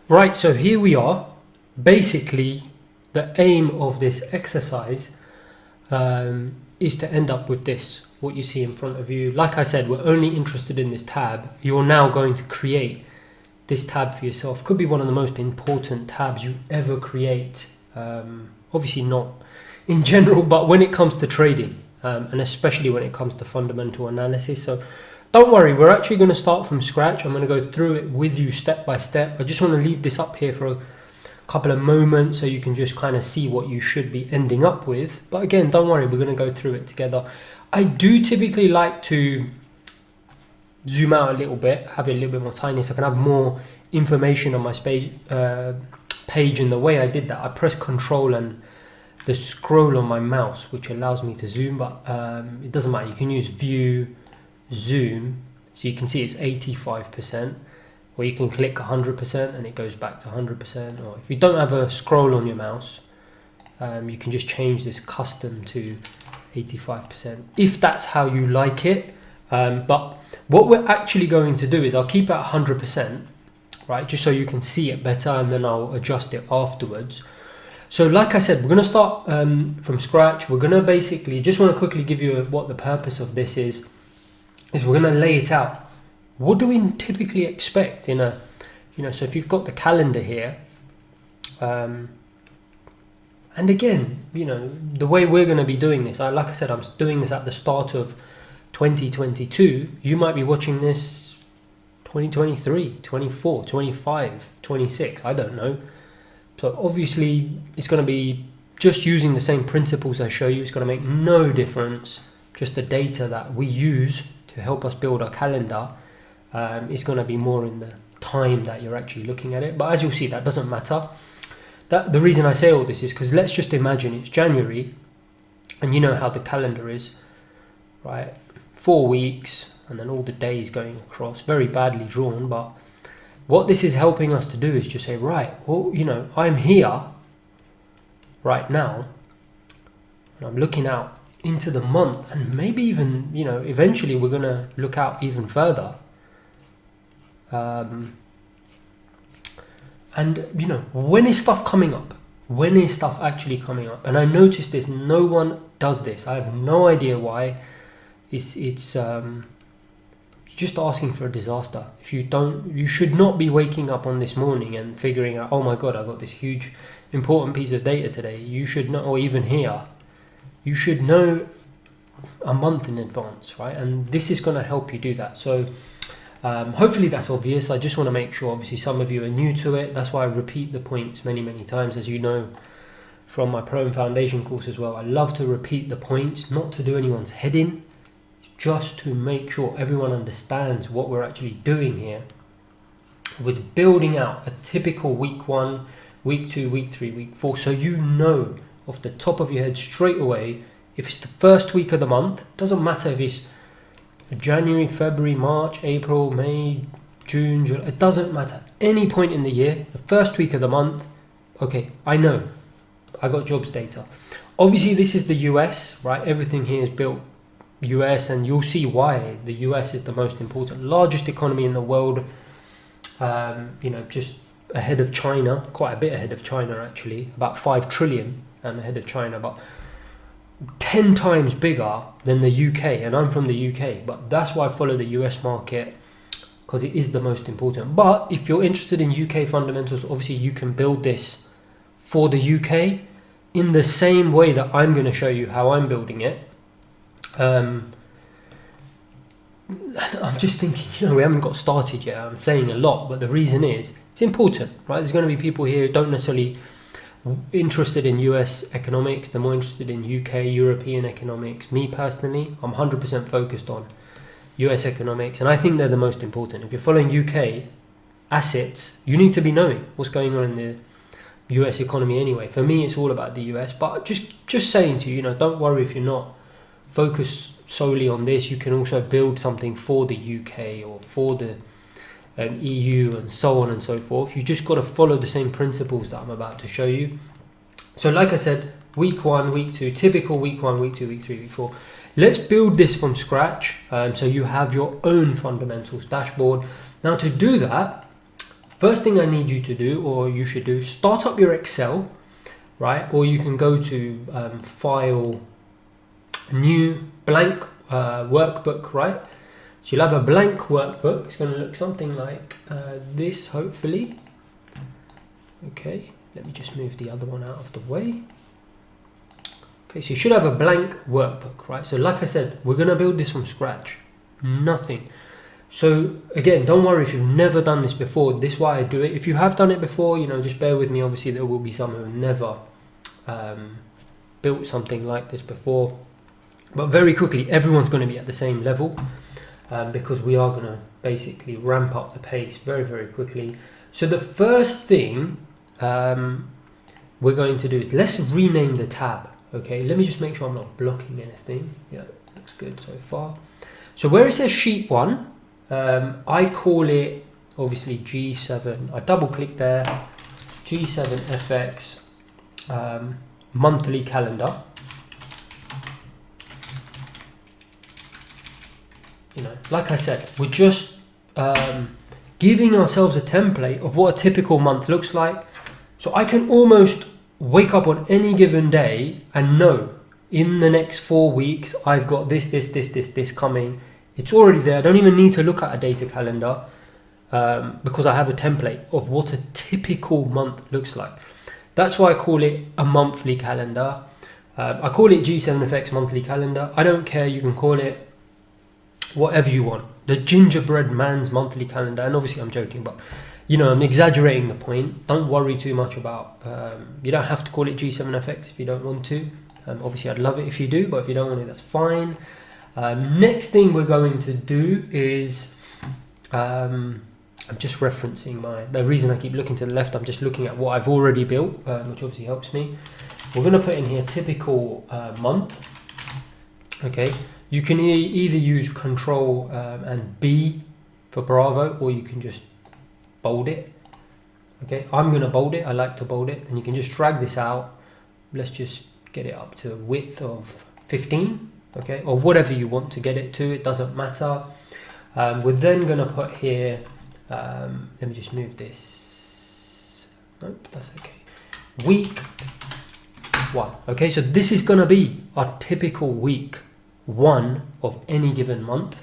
Right, so here we are. Basically, the aim of this exercise is to end up with this, what you see in front of you. Like I said, we're only interested in this tab. You're now going to create this tab for yourself. Could be one of the most important tabs you ever create. Obviously not in general, but when it comes to trading, and especially when it comes to fundamental analysis. So don't worry, we're actually going to start from scratch. I'm going to go through it with you step by step. I just want to leave this up here for a couple of moments so you can just kind of see what you should be ending up with. But again, don't worry, we're going to go through it together. I do typically like to zoom out a little bit, have it a little bit more tiny so I can have more information on my page. And the way I did that, I press Control and the scroll on my mouse, which allows me to zoom, but it doesn't matter. You can use View, Zoom, so you can see it's 85%, or you can click 100% and it goes back to 100%. Or if you don't have a scroll on your mouse, you can just change this custom to 85% if that's how you like it. But what we're actually going to do is I'll keep it at 100%, right, just so you can see it better, and then I'll adjust it afterwards. So like I said, we're going to start from scratch. We're going to basically, just want to quickly give you what the purpose of this is we're going to lay it out. What do we typically expect in a, so if you've got the calendar here, and again, the way we're going to be doing this, like I said, I'm doing this at the start of 2022. You might be watching this 2023, 24, 25, 26, I don't know. So obviously it's going to be just using the same principles I show you. It's going to make no difference. Just the data that we use to help us build our calendar is going to be more in the time that you're actually looking at it. But as you'll see, that doesn't matter. The reason I say all this is because let's just imagine it's January, and you know how the calendar is, right? 4 weeks, and then all the days going across, very badly drawn. But what this is helping us to do is just say, right, well, I'm here right now, and I'm looking out into the month, and maybe even, eventually we're going to look out even further. And, when is stuff coming up? When is stuff actually coming up? And I noticed this, no one does this. I have no idea why. It's just asking for a disaster. If you don't, you should not be waking up on this morning and figuring out, oh my God, I got this huge important piece of data today. You should know, or even here, you should know a month in advance, right? And this is going to help you do that. So hopefully that's obvious. I just want to make sure, obviously some of you are new to it. That's why I repeat the points many, many times, as you know from my Pro and Foundation course as well. I love to repeat the points, not to do anyone's head in, just to make sure everyone understands what we're actually doing here with building out a typical week 1, week 2, week 3, week 4. So off the top of your head straight away, if it's the first week of the month, doesn't matter if it's January, February, March, April, May, June, July, it doesn't matter. Any point in the year, the first week of the month, okay, I know, I got jobs data. Obviously this is the US, right? Everything here is built US, and you'll see why. The US is the most important, largest economy in the world, just ahead of China, quite a bit ahead of China actually, about 5 trillion ahead of China, but 10 times bigger than the UK, and I'm from the UK, but that's why I follow the US market, because it is the most important. But if you're interested in UK fundamentals, obviously you can build this for the UK in the same way that I'm going to show you how I'm building it. I'm just thinking, we haven't got started yet. I'm saying a lot, but the reason is it's important, right? There's going to be people here who don't necessarily interested in US economics. They're more interested in UK, European economics. Me personally, I'm 100% focused on US economics, and I think they're the most important. If you're following UK assets, you need to be knowing what's going on in the US economy anyway. For me, it's all about the US, but just saying to you, don't worry if you're not focused solely on this. You can also build something for the UK or for the EU and so on and so forth. You just got to follow the same principles that I'm about to show you. So like I said, week 1, week 2, typical week 1, week 2, week 3, week 4. Let's build this from scratch, so you have your own fundamentals dashboard. Now to do that, first thing I need you to do, or you should do, start up your Excel, right? Or you can go to File, New, Blank Workbook, right? So you'll have a blank workbook. It's going to look something like this, hopefully. Okay, let me just move the other one out of the way. Okay, so you should have a blank workbook, right? So like I said, we're going to build this from scratch. Nothing. So again, don't worry if you've never done this before. This is why I do it. If you have done it before, you know, just bear with me. Obviously, there will be some who have never built something like this before. But very quickly, everyone's going to be at the same level because we are going to basically ramp up the pace very, very quickly. So the first thing we're going to do is let's rename the tab. Okay, let me just make sure I'm not blocking anything. Yeah, looks good so far. So where it says sheet 1, I call it obviously G7. I double click there, G7 FX monthly calendar. You know, like I said, we're just giving ourselves a template of what a typical month looks like. So I can almost wake up on any given day and know in the next 4 weeks I've got this coming. It's already there. I don't even need to look at a data calendar because I have a template of what a typical month looks like. That's why I call it a monthly calendar. I call it G7FX monthly calendar. I don't care, you can call it whatever you want. The gingerbread man's monthly calendar. And obviously I'm joking, but you know, I'm exaggerating the point. Don't worry too much about, you don't have to call it G7FX if you don't want to. Obviously I'd love it if you do, but if you don't want it, that's fine. Next thing we're going to do is, I'm just referencing the reason I keep looking to the left, I'm just looking at what I've already built, which obviously helps me. We're going to put in here typical month. Okay, you can either use Control and B for Bravo, or you can just bold it. Okay, I'm going to bold it. I like to bold it, and you can just drag this out. Let's just get it up to a width of 15. Okay, or whatever you want to get it to, it doesn't matter. We're then going to put here, let me just move this. Nope, that's okay. Week 1. Okay, so this is going to be our typical week 1 of any given month.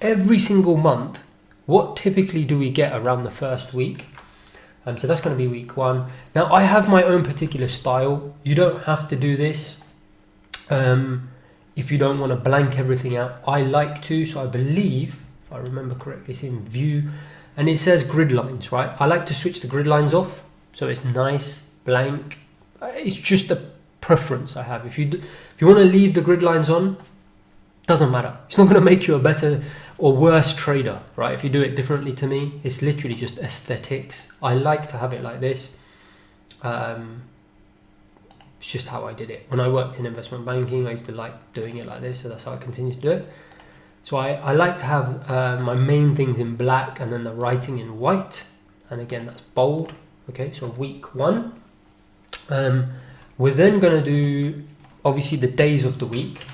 Every single month, what typically do we get around the first week? So that's going to be week 1. Now I have my own particular style. You don't have to do this. If you don't want to blank everything out, I like to. So I believe, if I remember correctly, it's in view and it says grid lines, right? I like to switch the grid lines off so it's nice, blank. It's just a preference I have. If you want to leave the grid lines on, doesn't matter. It's not going to make you a better or worse trader, right? If you do it differently to me, it's literally just aesthetics. I like to have it like this. It's just how I did it. When I worked in investment banking, I used to like doing it like this, so that's how I continue to do it. So I like to have my main things in black and then the writing in white. And again, that's bold. Okay, so week 1. We're then going to do, obviously, the days of the week.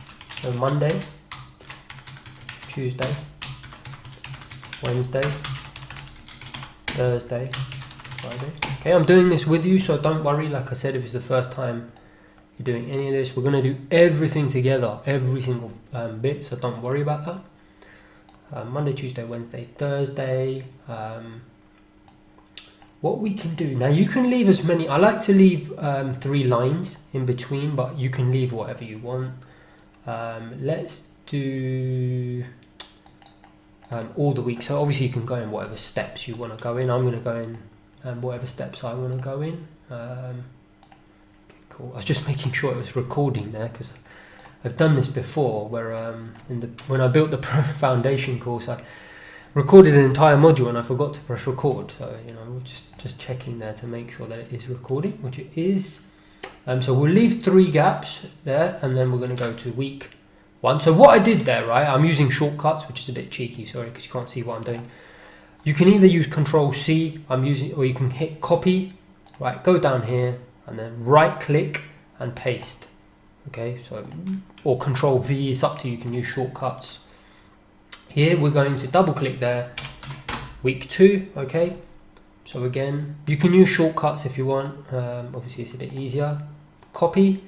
So Monday, Tuesday, Wednesday, Thursday, Friday. Okay, I'm doing this with you, so don't worry. Like I said, if it's the first time you're doing any of this, we're going to do everything together, every single bit, so don't worry about that. Monday, Tuesday, Wednesday, Thursday. What we can do, now you can leave as many, I like to leave 3 lines in between, but you can leave whatever you want. Let's do all the weeks. So obviously you can go in whatever steps you want to go in. I'm going to go in whatever steps I want to go in. Okay, cool. I was just making sure it was recording there because I've done this before where when I built the foundation course, I recorded an entire module and I forgot to press record. So, you know, just checking there to make sure that it is recording, which it is. So we'll leave 3 gaps there and then we're going to go to week 1. So what I did there, right, I'm using shortcuts, which is a bit cheeky, sorry, because you can't see what I'm doing. You can either use Control C, or you can hit copy, right, go down here and then right click and paste. Okay, so, or Control V, it's up to you, you can use shortcuts. Here we're going to double click there, week 2, okay. So again, you can use shortcuts if you want. Obviously it's a bit easier. Copy.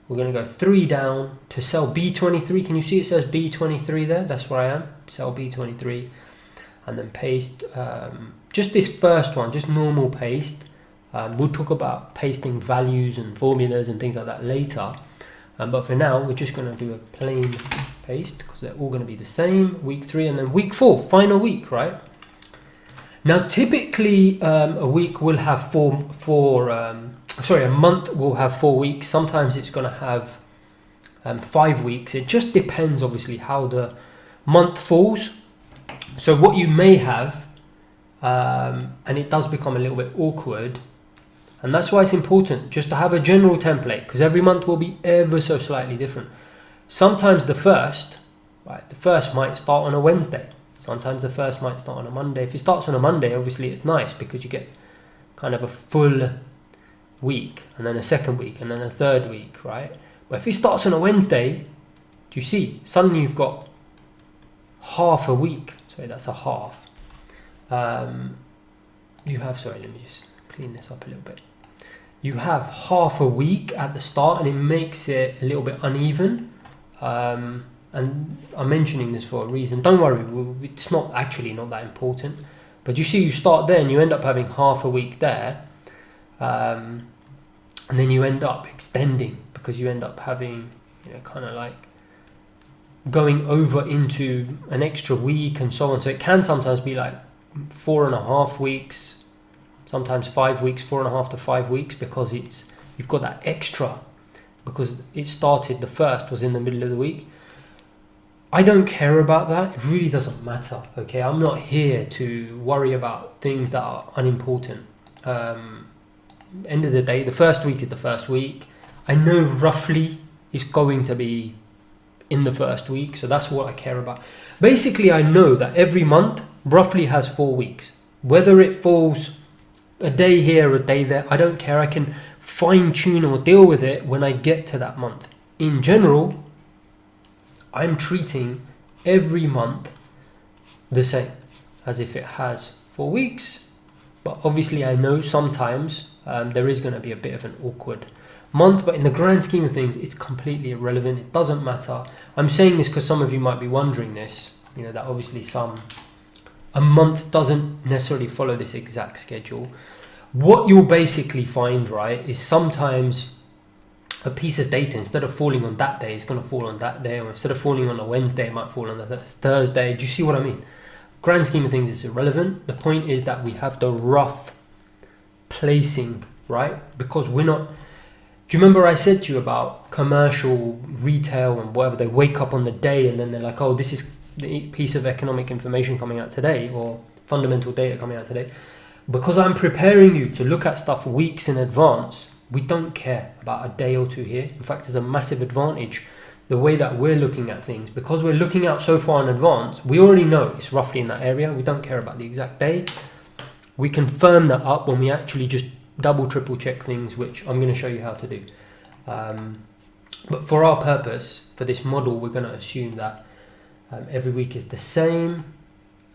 We're going to go 3 down to cell B23. Can you see it says B23 there? That's where I am, cell B23. And then paste, just this first one, just normal paste. We'll talk about pasting values and formulas and things like that later. But for now, we're just going to do a plain paste because they're all going to be the same. Week 3 and then week 4, final week, right? Now, typically a week will have a month will have 4 weeks. Sometimes it's going to have 5 weeks. It just depends, obviously, how the month falls. So what you may have, and it does become a little bit awkward, and that's why it's important just to have a general template, because every month will be ever so slightly different. Sometimes the first might start on a Wednesday. Sometimes the first might start on a Monday. If it starts on a Monday, obviously it's nice because you get kind of a full week, and then a second week, and then a third week, right? But if it starts on a Wednesday, do you see? Suddenly you've got half a week. Sorry, that's a half. You have, sorry, let me just clean this up a little bit. You have half a week at the start, and it makes it a little bit uneven. And I'm mentioning this for a reason. Don't worry, it's not that important. But you see, you start there and you end up having half a week there. And then you end up extending because you end up having, kind of like going over into an extra week and so on. So it can sometimes be like 4.5 weeks, sometimes 5 weeks, 4.5 to 5 weeks, because you've got that extra because it started, the first was in the middle of the week. I don't care about that. It really doesn't matter. Okay, I'm not here to worry about things that are unimportant. End of the day, the first week is the first week. I know roughly it's going to be in the first week, so that's what I care about. Basically, I know that every month roughly has 4 weeks. Whether it falls a day here, a day there, I don't care. I can fine tune or deal with it when I get to that month. In general, I'm treating every month the same as if it has 4 weeks. But obviously I know sometimes there is going to be a bit of an awkward month, but in the grand scheme of things, it's completely irrelevant. It doesn't matter. I'm saying this because some of you might be wondering this, that obviously a month doesn't necessarily follow this exact schedule. What you'll basically find, right, is sometimes a piece of data, instead of falling on that day, it's going to fall on that day, or instead of falling on a Wednesday, it might fall on a Thursday. Do you see what I mean? Grand scheme of things, it's irrelevant. The point is that we have the rough placing, right? Because we're not... Do you remember I said to you about commercial, retail, and whatever? They wake up on the day and then they're like, oh, this is the piece of economic information coming out today, or fundamental data coming out today. Because I'm preparing you to look at stuff weeks in advance, we don't care about a day or two here. In fact, there's a massive advantage the way that we're looking at things. Because we're looking out so far in advance, we already know it's roughly in that area. We don't care about the exact day. We can firm that up when we actually just double, triple check things, which I'm going to show you how to do. But for our purpose, for this model, we're going to assume that every week is the same.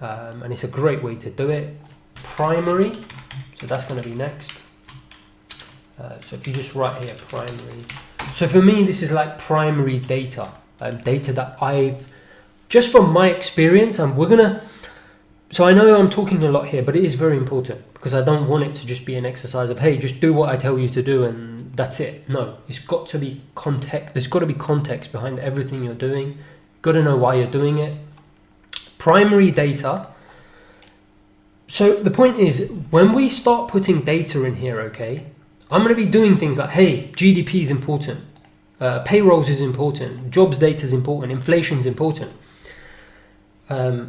And it's a great way to do it. Primary, so that's going to be next. So if you just write here, primary. So for me, this is like primary data, data that I've, just from my experience, and we're going to, so I know I'm talking a lot here, but it is very important because I don't want it to just be an exercise of, hey, just do what I tell you to do and that's it. No, it's got to be context. There's got to be context behind everything you're doing. You've got to know why you're doing it. Primary data. So the point is, when we start putting data in here, okay, I'm going to be doing things like, hey, GDP is important, payrolls is important, jobs data is important, inflation is important. I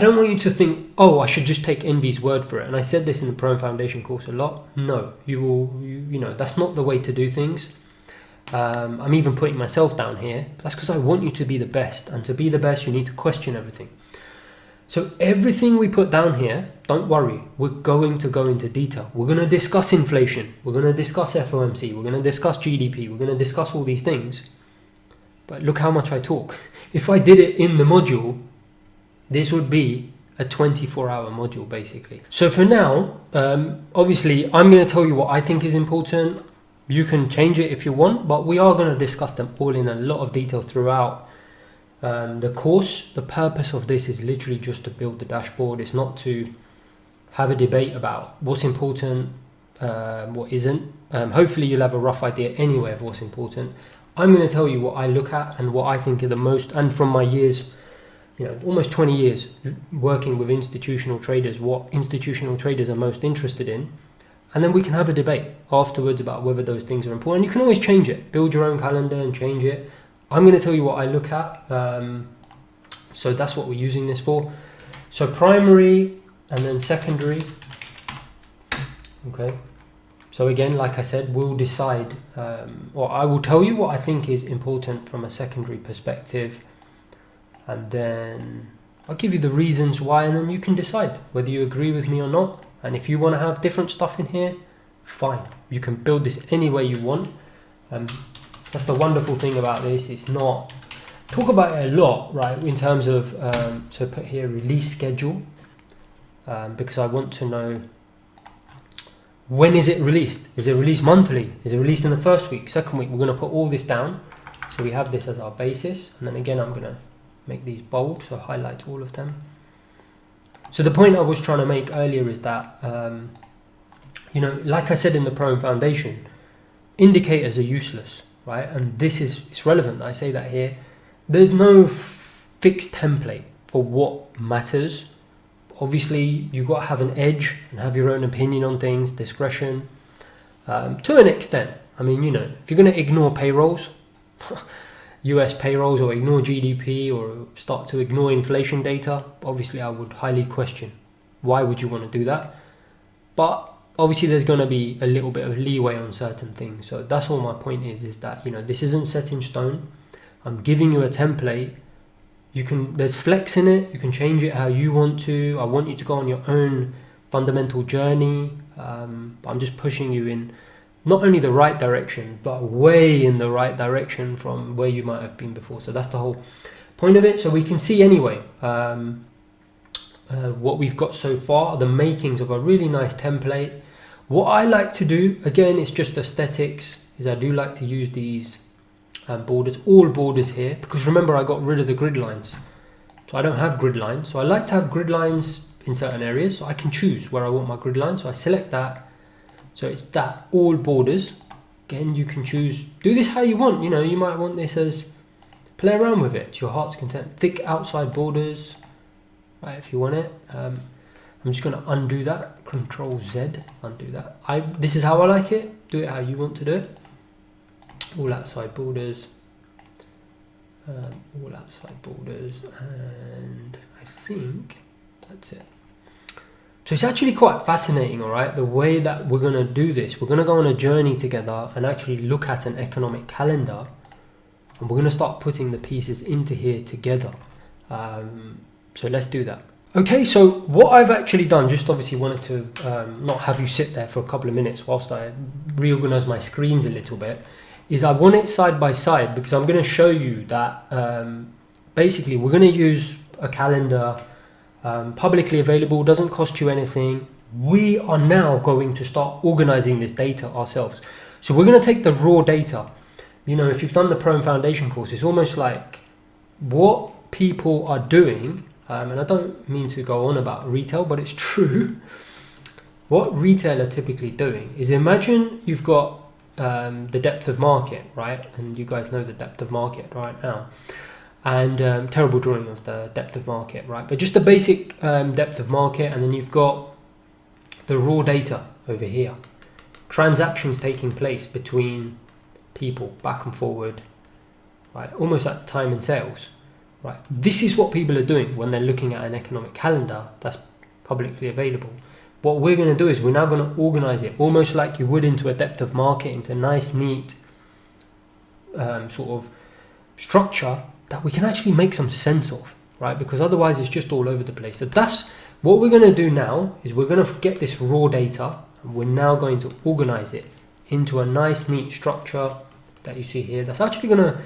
don't want you to think, oh, I should just take Envy's word for it. And I said this in the Pro Foundation course a lot. No, you know, that's not the way to do things. I'm even putting myself down here. That's because I want you to be the best. And to be the best, you need to question everything. So everything we put down here, don't worry, we're going to go into detail. We're going to discuss inflation. We're going to discuss FOMC. We're going to discuss GDP. We're going to discuss all these things. But look how much I talk. If I did it in the module, this would be a 24-hour module basically. So for now, obviously I'm going to tell you what I think is important. You can change it if you want, but we are going to discuss them all in a lot of detail throughout the course. The purpose of this is literally just to build the dashboard. It's not to have a debate about what's important, what isn't. Hopefully you'll have a rough idea anyway of what's important. I'm going to tell you what I look at and what I think are the most, and from my years, almost 20 years working with institutional traders, what institutional traders are most interested in. And then we can have a debate afterwards about whether those things are important. You can always change it, build your own calendar and change it. I'm going to tell you what I look at. So that's what we're using this for. So primary and then secondary. Okay. So again, like I said, we'll decide, or I will tell you what I think is important from a secondary perspective. And then I'll give you the reasons why, and then you can decide whether you agree with me or not. And if you want to have different stuff in here, fine. You can build this any way you want. That's the wonderful thing about this. It's not, talk about it a lot, right? In terms of, so put here release schedule, because I want to know, when is it released? Is it released monthly? Is it released in the first week, second week? We're going to put all this down. So we have this as our basis. And then again, I'm going to make these bold, so highlight all of them. So the point I was trying to make earlier is that, like I said in the Pro and Foundation, indicators are useless, right? And this is, it's relevant. I say that here. There's no fixed template for what matters. Obviously, you've got to have an edge and have your own opinion on things, discretion, to an extent. I mean, if you're going to ignore payrolls, US payrolls, or ignore GDP, or start to ignore inflation data, obviously I would highly question why would you want to do that. But obviously there's going to be a little bit of leeway on certain things. So that's all my point is that this isn't set in stone. I'm giving you a template. There's flex in it. You can change it how you want to. I want you to go on your own fundamental journey. But I'm just pushing you in not only the right direction, but way in the right direction from where you might have been before. So that's the whole point of it. So we can see anyway what we've got so far, the makings of a really nice template. What I like to do, again, it's just aesthetics, is I do like to use these borders, all borders here, because remember I got rid of the grid lines. So I don't have grid lines. So I like to have grid lines in certain areas, so I can choose where I want my grid line. So I select that. So it's that, all borders. Again, you can choose, do this how you want. You might want this as, play around with it to your heart's content. Thick outside borders, right, if you want it. I'm just going to undo that, Control Z, undo that. This is how I like it. Do it how you want to do it. All outside borders. All outside borders. And I think that's it. So it's actually quite fascinating, all right, the way that we're going to do this. We're going to go on a journey together and actually look at an economic calendar. And we're going to start putting the pieces into here together. So let's do that. Okay, so what I've actually done, just obviously wanted to not have you sit there for a couple of minutes whilst I reorganize my screens a little bit, is I want it side by side because I'm going to show you that basically we're going to use a calendar publicly available, doesn't cost you anything. We are now going to start organizing this data ourselves. So we're going to take the raw data. If you've done the Pro and Foundation course, it's almost like what people are doing, and I don't mean to go on about retail, but it's true. What retail are typically doing is, imagine you've got the depth of market, right? And you guys know the depth of market right now. And terrible drawing of the depth of market, right? But just the basic depth of market, and then you've got the raw data over here. Transactions taking place between people, back and forward, right? Almost like time and sales, right? This is what people are doing when they're looking at an economic calendar that's publicly available. What we're going to do is we're now going to organize it almost like you would into a depth of market, into a nice, neat sort of structure that we can actually make some sense of, right? Because otherwise it's just all over the place. So that's what we're going to do now, is we're going to get this raw data and we're now going to organize it into a nice, neat structure that you see here. That's actually going to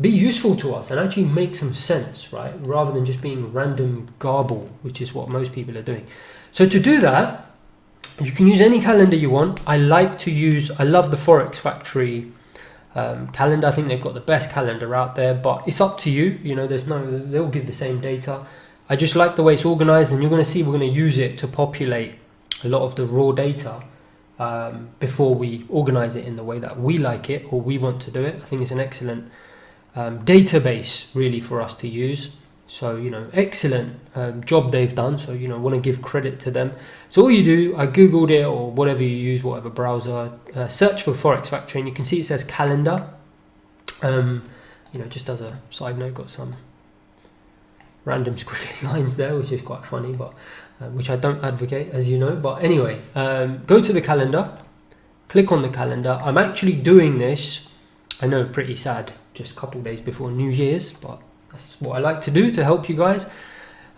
be useful to us and actually make some sense, right? Rather than just being random garble, which is what most people are doing. So to do that, you can use any calendar you want. I love the Forex Factory calendar. I think they've got the best calendar out there, but it's up to you. You know, they'll give the same data. I just like the way it's organized, and you're going to see we're going to use it to populate a lot of the raw data before we organize it in the way that we like it or we want to do it. I think it's an excellent database really for us to use. So, you know, excellent job they've done. So, you know, I want to give credit to them. So all you do, I Googled it or whatever you use, whatever browser, search for Forex Factory, and you can see it says calendar. You know, just as a side note, got some random squiggly lines there, which is quite funny, but which I don't advocate, as you know. But anyway, go to the calendar, click on the calendar. I'm actually doing this, I know, pretty sad, just a couple of days before New Year's, but that's what I like to do to help you guys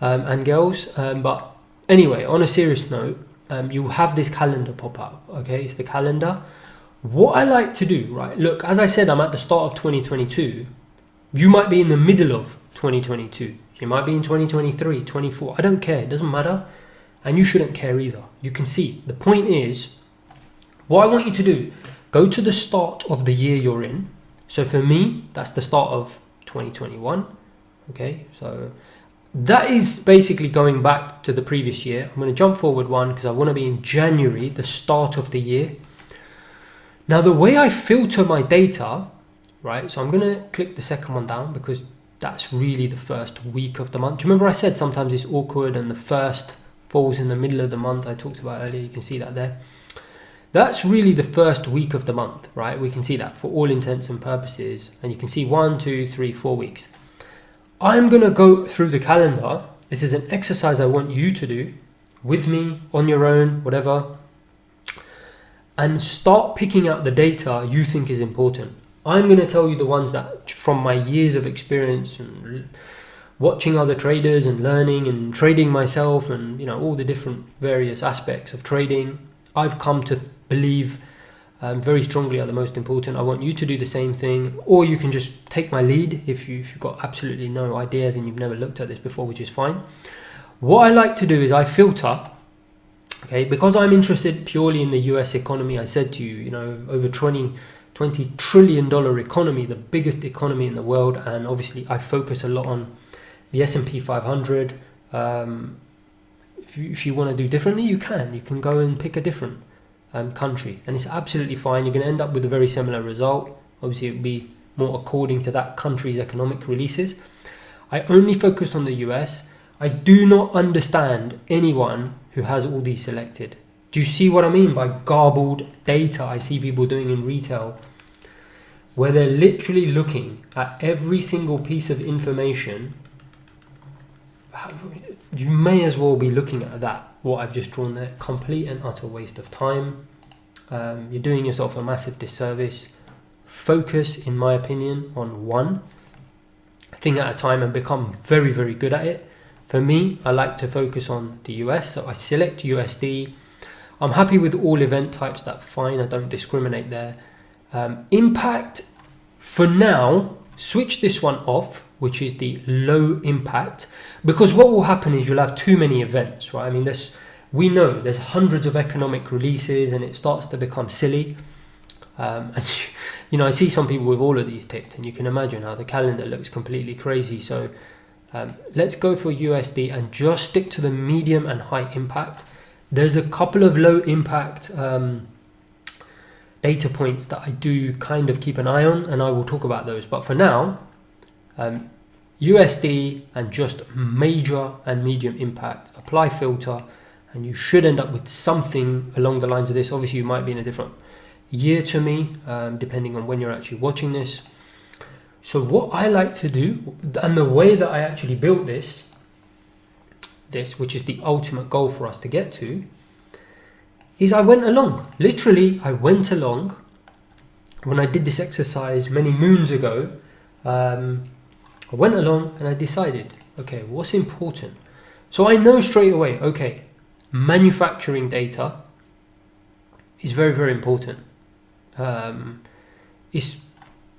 and girls. But anyway, on a serious note, you have this calendar pop up. Okay, it's the calendar. What I like to do, right? Look, as I said, I'm at the start of 2022. You might be in the middle of 2022. You might be in 2023, 24. I don't care. It doesn't matter. And you shouldn't care either. You can see. The point is, what I want you to do, go to the start of the year you're in. So for me, that's the start of 2021. Okay, so that is basically going back to the previous year. I'm going to jump forward one because I want to be in January, the start of the year. Now, the way I filter my data, right? So I'm going to click the second one down because that's really the first week of the month. Do you remember I said sometimes it's awkward and the first falls in the middle of the month? I talked about earlier. You can see that there. That's really the first week of the month, right? We can see that for all intents and purposes. And you can see 1, 2, 3, 4 weeks. I'm going to go through the calendar. This is an exercise I want you to do with me, on your own, whatever. And start picking out the data you think is important. I'm going to tell you the ones that, from my years of experience and watching other traders and learning and trading myself and, you know, all the different various aspects of trading, I've come to believe very strongly are the most important. I want you to do the same thing, or you can just take my lead if you've got absolutely no ideas and you've never looked at this before, which is fine. What I like to do is I filter, okay, because I'm interested purely in the US economy. I said to you, you know, over $20 trillion economy, the biggest economy in the world, and obviously I focus a lot on the S&P 500. If you want to do differently, you can go and pick a different country, and it's absolutely fine. You're going to end up with a very similar result. Obviously it will be more according to that country's economic releases. I only focus on the US. I do not understand anyone who has all these selected. Do you see what I mean by garbled data I see people doing in retail, where they're literally looking at every single piece of information? You may as well be looking at that, what I've just drawn there. Complete and utter waste of time. You're doing yourself a massive disservice. Focus, in my opinion, on one thing at a time and become very, very good at it. For me, I like to focus on the US, so I select USD. I'm happy with all event types, that's fine, I don't discriminate there. Impact, for now, switch this one off, which is the low impact, because what will happen is you'll have too many events, right? I mean, we know there's hundreds of economic releases and it starts to become silly. And you know, I see some people with all of these ticked, and you can imagine how the calendar looks completely crazy. So let's go for USD and just stick to the medium and high impact. There's a couple of low impact data points that I do kind of keep an eye on, and I will talk about those. But for now, USD and just major and medium impact, apply filter, and you should end up with something along the lines of this. Obviously you might be in a different year to me, depending on when you're actually watching this. So what I like to do, and the way that I actually built this, which is the ultimate goal for us to get to, is I went along. Literally, I went along. When I did this exercise many moons ago, I went along and I decided, okay, what's important? So I know straight away, okay, manufacturing data is very, very important. It's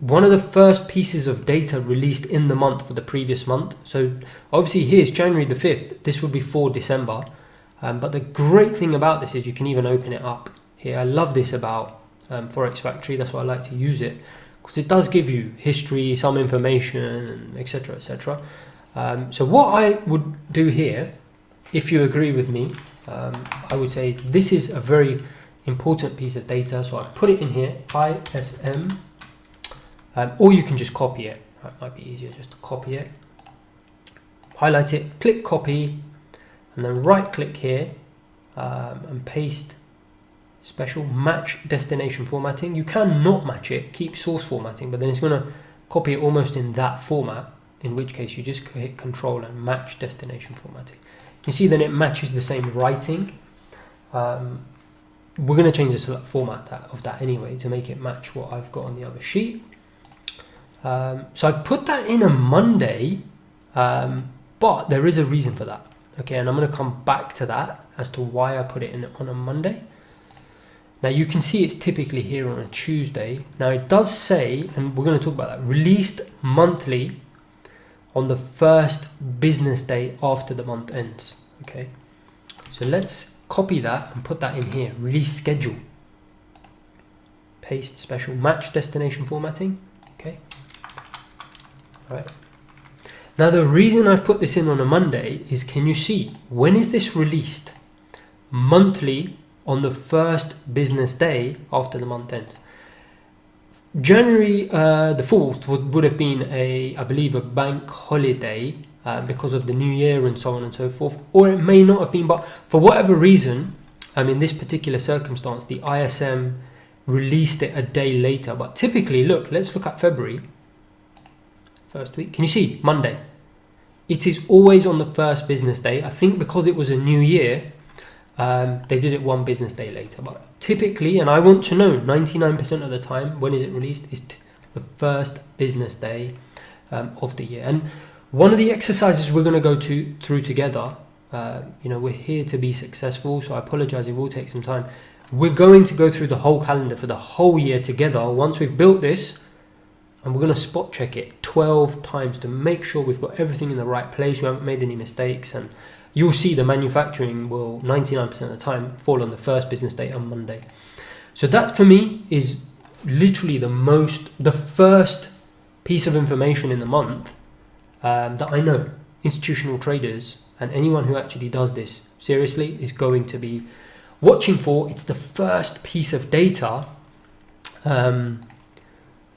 one of the first pieces of data released in the month for the previous month. So obviously here's January the 5th. This would be for December. But the great thing about this is you can even open it up here. I love this about Forex Factory. That's why I like to use it, because it does give you history, some information, etc., etc. So what I would do here, if you agree with me, I would say this is a very important piece of data. So I put it in here, ISM, or you can just copy it. That might be easier just to copy it. Highlight it, click copy, and then right click here and paste special match destination formatting. You can not match it, keep source formatting, but then it's going to copy it almost in that format, in which case you just hit control and match destination formatting. You see then it matches the same writing. We're going to change the format of that anyway to make it match what I've got on the other sheet. So I've put that in a Monday, but there is a reason for that. Okay, and I'm going to come back to that as to why I put it in on a Monday. Now you can see it's typically here on a Tuesday. Now it does say, and we're going to talk about that, released monthly on the first business day after the month ends. Okay, so let's copy that and put that in here. Release schedule. Paste special match destination formatting. Okay. All right. Now the reason I've put this in on a Monday is, can you see, when is this released? Monthly on the first business day after the month ends. January the 4th would have been I believe a bank holiday because of the new year and so on and so forth, or it may not have been, but for whatever reason, in this particular circumstance, the ISM released it a day later. But typically, look, let's look at February. First week, can you see Monday? It is always on the first business day. I think because it was a new year, they did it one business day later. But typically, and I want to know 99% of the time, when is it released, is the first business day of the year. And one of the exercises we're going to go through together, we're here to be successful, so I apologize, it will take some time. We're going to go through the whole calendar for the whole year together once we've built this. And we're going to spot check it 12 times to make sure we've got everything in the right place, we haven't made any mistakes, and you'll see the manufacturing will 99% of the time fall on the first business day on Monday. So that for me is literally the first piece of information in the month that I know institutional traders and anyone who actually does this seriously is going to be watching for. It's the first piece of data.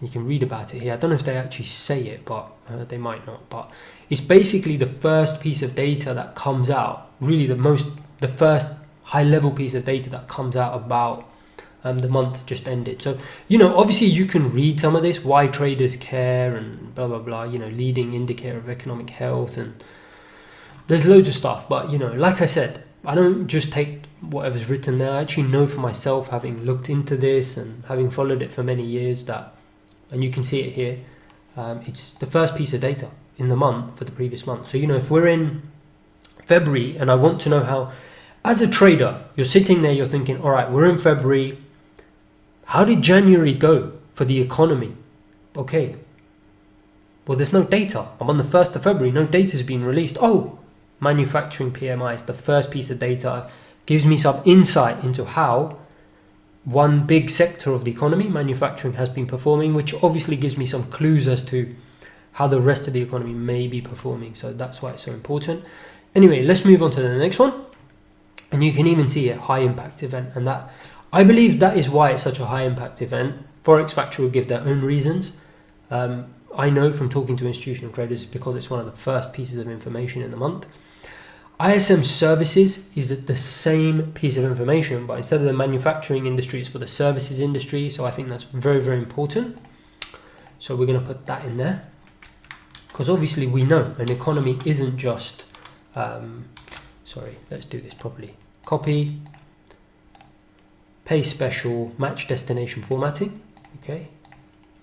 You can read about it here. I don't know if they actually say it, but they might not. But it's basically the first piece of data that comes out, really the first high-level piece of data that comes out about the month just ended. So, obviously you can read some of this, why traders care and blah, blah, blah, leading indicator of economic health, and there's loads of stuff. But, like I said, I don't just take whatever's written there. I actually know for myself, having looked into this and having followed it for many years, that, and you can see it here, it's the first piece of data in the month for the previous month. So, if we're in February and I want to know how, as a trader, you're sitting there, you're thinking, all right, we're in February. How did January go for the economy? Okay. Well, there's no data. I'm on the 1st of February. No data has been released. Oh, manufacturing PMI is the first piece of data. Gives me some insight into how one big sector of the economy, manufacturing, has been performing, which obviously gives me some clues as to how the rest of the economy may be performing. So that's why it's so important. Anyway, let's move on to the next one. And you can even see a high impact event, and that, I believe that is why it's such a high impact event. Forex Factory will give their own reasons. I know from talking to institutional traders, because it's one of the first pieces of information in the month. ISM services is the same piece of information, but instead of the manufacturing industry, it's for the services industry. So I think that's very, very important. So we're going to put that in there, because obviously we know an economy isn't just, let's do this properly. Copy, paste special, match destination formatting. Okay.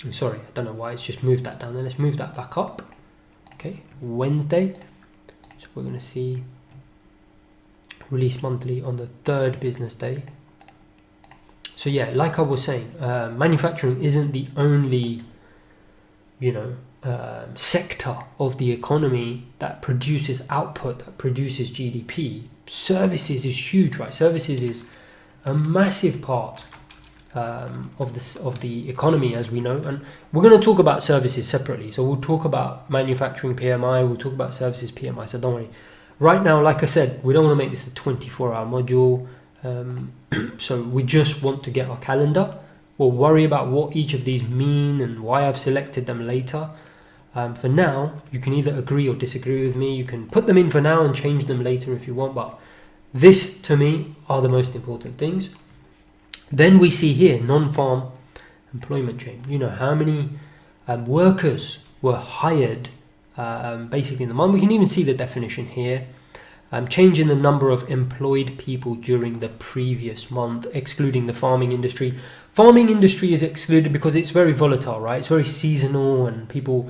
I'm sorry, I don't know why it's just moved that down there. Let's move that back up. Okay, Wednesday. So we're going to see release monthly on the 3rd business day. So yeah, like I was saying, manufacturing isn't the only sector of the economy that produces output, that produces GDP, services is huge, right? Services is a massive part of the economy, as we know, and we're going to talk about services separately. So we'll talk about manufacturing PMI, we'll talk about services PMI, so don't worry. Right now, like I said, we don't want to make this a 24-hour module, so we just want to get our calendar. We'll worry about what each of these mean and why I've selected them later. For now, you can either agree or disagree with me. You can put them in for now and change them later if you want, but this, to me, are the most important things. Then we see here, non-farm employment change. How many workers were hired basically in the month. We can even see the definition here. Change in the number of employed people during the previous month, excluding the farming industry. Farming industry is excluded because it's very volatile, right? It's very seasonal, and people,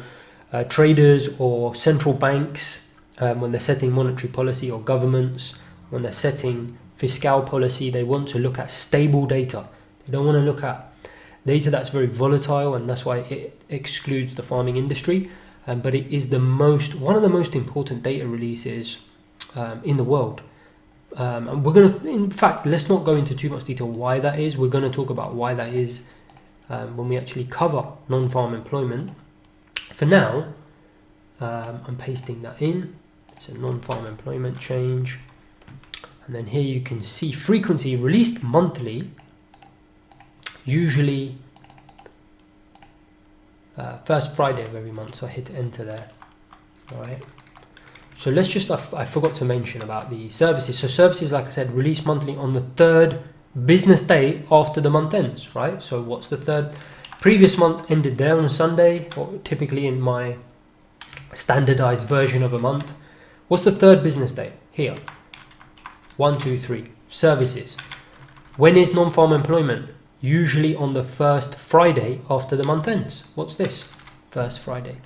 traders or central banks, when they're setting monetary policy, or governments, when they're setting fiscal policy, they want to look at stable data. They don't want to look at data that's very volatile, and that's why it excludes the farming industry. But it is one of the most important data releases in the world. And we're going to, in fact, let's not go into too much detail why that is. We're going to talk about why that is when we actually cover non-farm employment. For now, I'm pasting that in. It's a non-farm employment change. And then here you can see frequency released monthly, usually first Friday of every month. So I hit enter there. All right. So let's just, I forgot to mention about the services. So services, like I said, released monthly on the third business day after the month ends, right? So what's the third? Previous month ended there on a Sunday, or typically in my standardized version of a month. What's the third business day? Here. 1, 2, 3. Services. When is non-farm employment? Usually on the first Friday after the month ends. What's this? First Friday.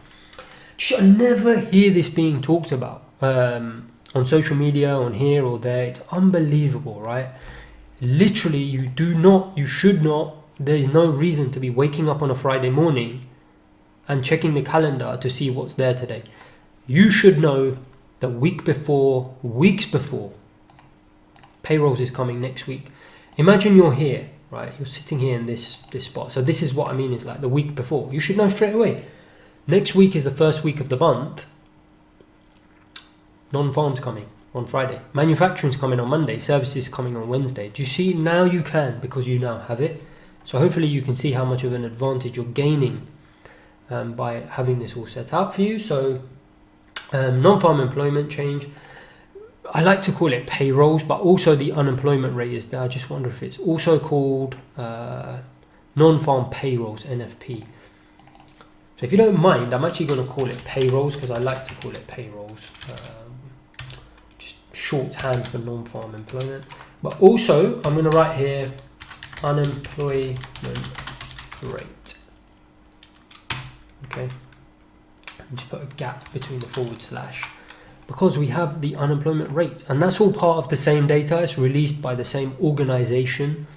I never hear this being talked about on social media, on here or there. It's unbelievable, right? Literally, you should not, there is no reason to be waking up on a Friday morning and checking the calendar to see what's there today. You should know the weeks before, payrolls is coming next week. Imagine you're here, right? You're sitting here in this spot. So this is what I mean, is like the week before. You should know straight away. Next week is the first week of the month. Non-farm's coming on Friday. Manufacturing's coming on Monday. Services coming on Wednesday. Do you see? Now you can, because you now have it. So hopefully you can see how much of an advantage you're gaining by having this all set out for you. So non-farm employment change. I like to call it payrolls, but also the unemployment rate is there. I just wonder if it's also called non-farm payrolls, NFP. So if you don't mind, I'm actually going to call it payrolls, because I like to call it payrolls. Just shorthand for non-farm employment. But also, I'm going to write here unemployment rate. Okay. And just put a gap between the forward slash, because we have the unemployment rate. And that's all part of the same data. It's released by the same organization.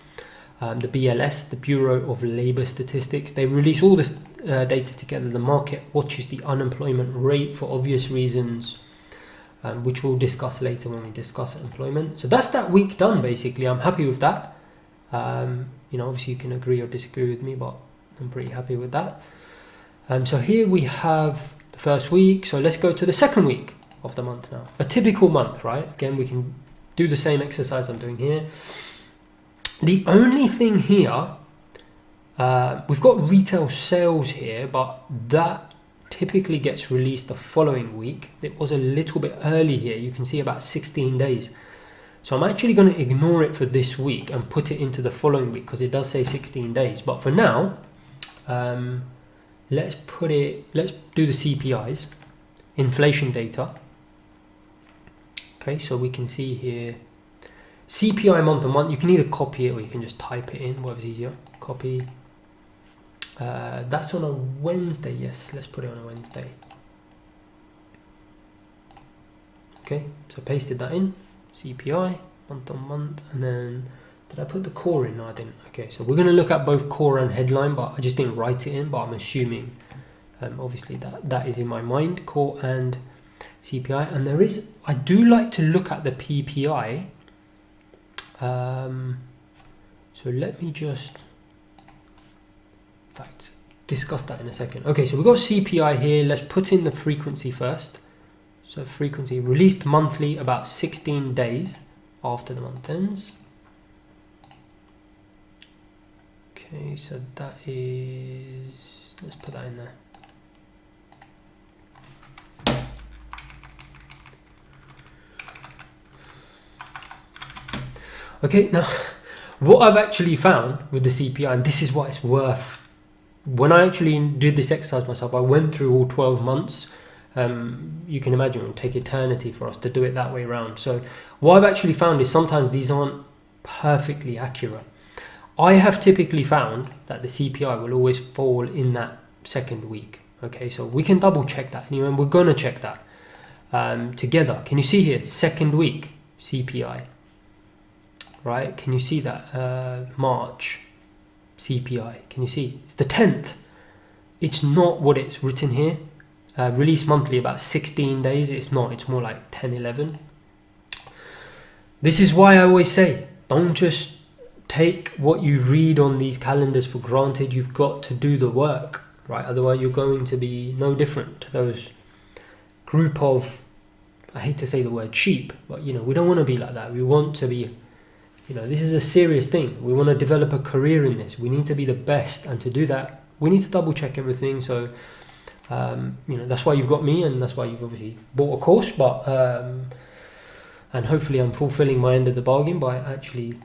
The BLS, the Bureau of Labor Statistics, they release all this data together. The market watches the unemployment rate for obvious reasons, which we'll discuss later when we discuss employment. So that's that week done, basically. I'm happy with that. Obviously you can agree or disagree with me, but I'm pretty happy with that. So here we have the first week. So let's go to the second week of the month now. A typical month, right? Again, we can do the same exercise I'm doing here. The only thing here, we've got retail sales here, but that typically gets released the following week. It was a little bit early here. You can see about 16 days. So I'm actually going to ignore it for this week and put it into the following week, because it does say 16 days. But for now, let's do the CPIs, inflation data. Okay, so we can see here, CPI month on month. You can either copy it or you can just type it in, whatever's easier. Copy. That's on a Wednesday. Yes, let's put it on a Wednesday. Okay, so pasted that in. CPI month on month, and then did I put the core in? No, I didn't. Okay, so we're going to look at both core and headline, but I just didn't write it in, but I'm assuming Obviously that is in my mind, core and CPI. And there is, I do like to look at the PPI. So let me just, in fact, discuss that in a second. Okay, so we've got CPI here. Let's put in the frequency first. So frequency released monthly about 16 days after the month ends. Okay, so that is, let's put that in there. Okay, now what I've actually found with the CPI, and this is why it's worth, when I actually did this exercise myself, I went through all 12 months. You can imagine it will take eternity for us to do it that way around. So what I've actually found is sometimes these aren't perfectly accurate. I have typically found that the CPI will always fall in that second week. Okay, so we can double check that anyway, and we're going to check that together. Can you see here, second week CPI? Right, can you see that? March CPI, can you see? It's the 10th. It's not what it's written here. Release monthly about 16 days. It's not, it's more like 10, 11. This is why I always say, don't just take what you read on these calendars for granted. You've got to do the work, right? Otherwise you're going to be no different to those group of, I hate to say the word sheep, but you know, we don't want to be like that. We want to be, you know, this is a serious thing. We want to develop a career in this. We need to be the best, and to do that, we need to double check everything. So, you know, that's why you've got me, and that's why you've obviously bought a course. But and hopefully, I'm fulfilling my end of the bargain by actually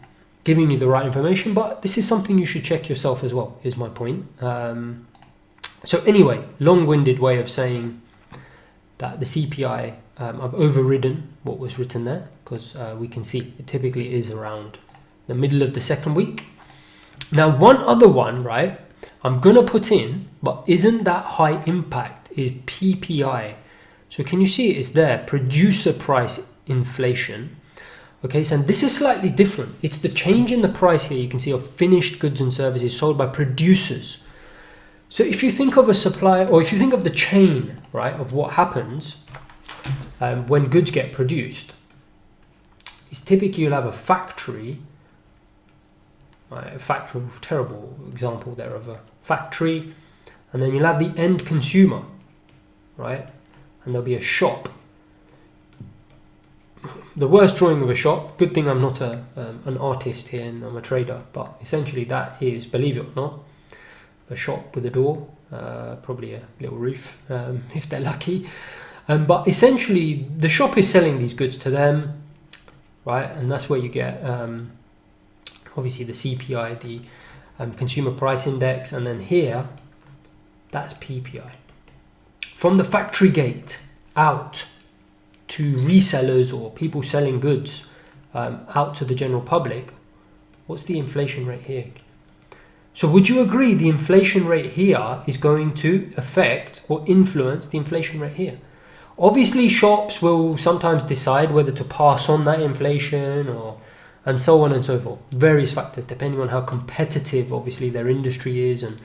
giving you the right information. But this is something you should check yourself as well, is my point. So anyway, long-winded way of saying that the CPI, I've overridden what was written there, because we can see it typically is around the middle of the second week. Now, one other one, right, I'm going to put in, but isn't that high impact, is PPI. So can you see it is there, producer price inflation. Okay, so this is slightly different. It's the change in the price here, you can see, of finished goods and services sold by producers. So if you think of a supply, or if you think of the chain, right, of what happens when goods get produced, is typically you'll have a factory, right, a factory, terrible example there of a factory, and then you'll have the end consumer, right, and there'll be a shop. The worst drawing of a shop, good thing I'm not an artist here and I'm a trader, but essentially that is, believe it or not, a shop with a door, probably a little roof if they're lucky. But essentially the shop is selling these goods to them, right? And that's where you get obviously the CPI, the consumer price index, and then here that's PPI. From the factory gate out to resellers or people selling goods out to the general public, what's the inflation rate here? So would you agree the inflation rate here is going to affect or influence the inflation rate here? Obviously, shops will sometimes decide whether to pass on that inflation or, and so on and so forth. Various factors depending on how competitive obviously their industry is. And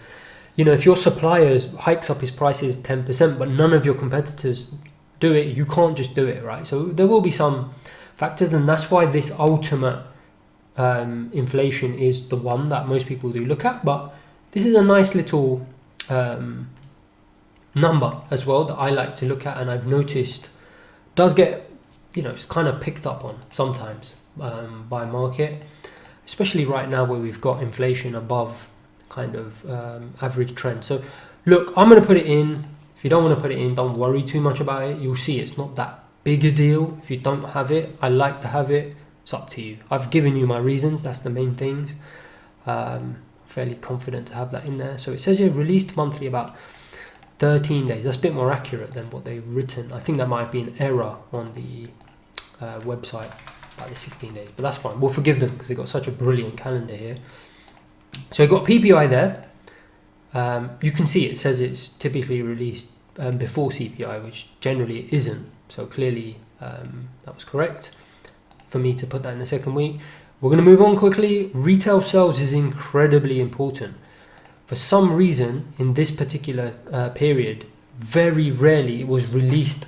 you know, if your supplier hikes up his prices 10%, but none of your competitors do it, you can't just do it, right? So there will be some factors, and that's why this ultimate inflation is the one that most people do look at. But this is a nice little number as well that I like to look at, and I've noticed does get, you know, it's kind of picked up on sometimes by market, especially right now where we've got inflation above kind of average trend. So look, I'm going to put it in. If you don't want to put it in, don't worry too much about it. You'll see it's not that big a deal if you don't have it. I like to have it. It's up to you. I've given you my reasons. That's the main things. Fairly confident to have that in there. So it says here released monthly about 13 days. That's a bit more accurate than what they've written. I think that might be an error on the website about the 16 days, but that's fine. We'll forgive them because they've got such a brilliant calendar here. So you've got PPI there. You can see it says it's typically released before CPI, which generally it isn't. So clearly that was correct for me to put that in the second week. We're going to move on quickly. Retail sales is incredibly important. For some reason, in this particular period, very rarely it was released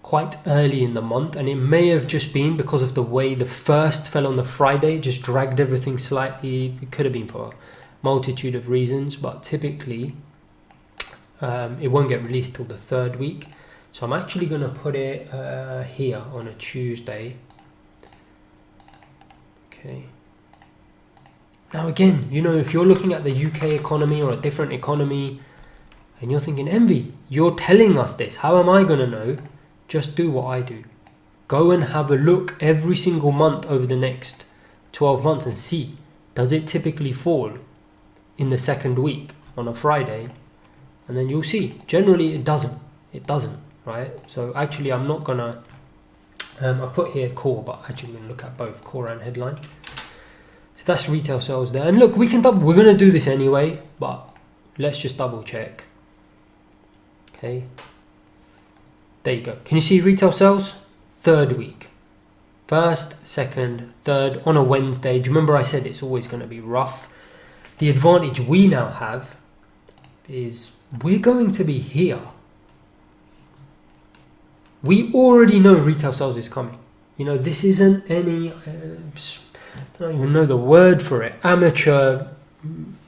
quite early in the month, and it may have just been because of the way the first fell on the Friday, just dragged everything slightly. It could have been for a multitude of reasons, but typically it won't get released till the third week. So I'm actually going to put it here on a Tuesday. Okay. Now again, you know, if you're looking at the UK economy or a different economy and you're thinking, Envy, you're telling us this, how am I going to know? Just do what I do. Go and have a look every single month over the next 12 months and see, does it typically fall in the second week on a Friday? And then you'll see, generally it doesn't, right? So actually I'm not gonna, I've put here core, but actually I'm gonna look at both core and headline. So that's retail sales there. And look, we're gonna do this anyway, but let's just double check. Okay. There you go. Can you see retail sales? Third week. First, second, third on a Wednesday. Do you remember I said it's always going to be rough? The advantage we now have is we're going to be here. We already know retail sales is coming. You know, this isn't any, I don't even know the word for it, amateur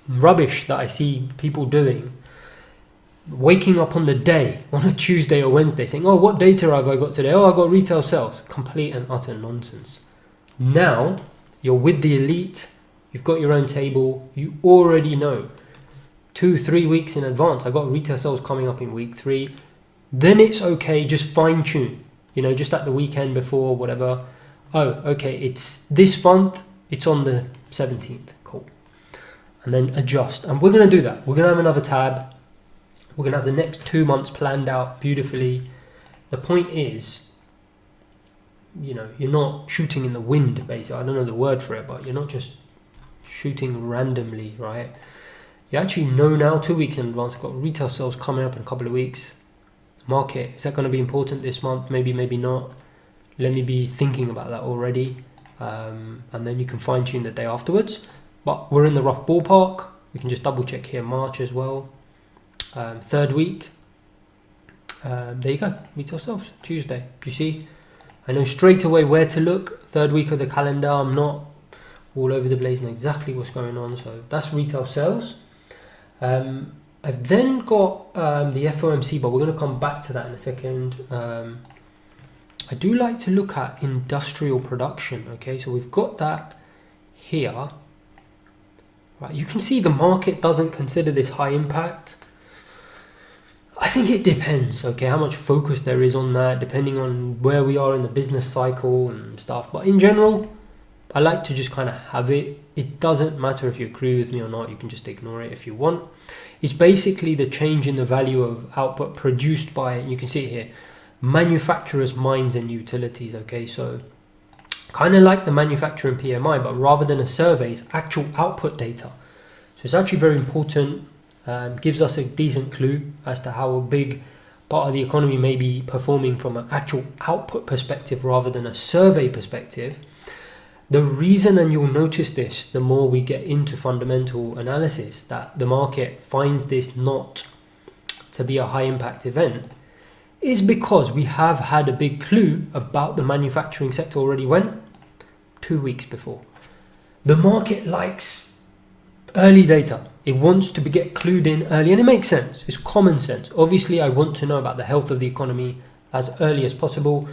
rubbish that I see people doing. Waking up on the day, on a Tuesday or Wednesday, saying, oh, what data have I got today? Oh, I got retail sales. Complete and utter nonsense. Now, you're with the elite, you've got your own table, you already know 2-3 weeks in advance, I got retail sales coming up in week 3. Then it's okay, just fine tune, you know, just at the weekend before, whatever. Oh, okay, it's this month, it's on the 17th, cool. And then adjust. And we're going to do that. We're going to have another tab. We're going to have the next 2 months planned out beautifully. The point is, you know, you're not shooting in the wind, basically. I don't know the word for it, but you're not just shooting randomly, right? You actually know now 2 weeks in advance. I've got retail sales coming up in a couple of weeks. Market, is that going to be important this month? Maybe, maybe not. Let me be thinking about that already. And then you can fine tune the day afterwards. But we're in the rough ballpark. We can just double check here March as well. Third week, there you go, retail sales, Tuesday. You see, I know straight away where to look. Third week of the calendar, I'm not all over the place and exactly what's going on. So that's retail sales. I've then got the FOMC, but we're going to come back to that in a second. I do like to look at industrial production. Okay, so we've got that here. Right, you can see the market doesn't consider this high impact. I think it depends, okay, how much focus there is on that, depending on where we are in the business cycle and stuff. But in general, I like to just kind of have it. It doesn't matter if you agree with me or not. You can just ignore it if you want. It's basically the change in the value of output produced by, you can see it here, manufacturers, mines and utilities, okay? So kind of like the manufacturing PMI, but rather than a survey, it's actual output data. So it's actually very important. Gives us a decent clue as to how a big part of the economy may be performing from an actual output perspective rather than a survey perspective. The reason, and you'll notice this the more we get into fundamental analysis, that the market finds this not to be a high impact event is because we have had a big clue about the manufacturing sector already when? 2 weeks before. The market likes early data. It wants to get clued in early, and it makes sense. It's common sense. Obviously, I want to know about the health of the economy as early as possible.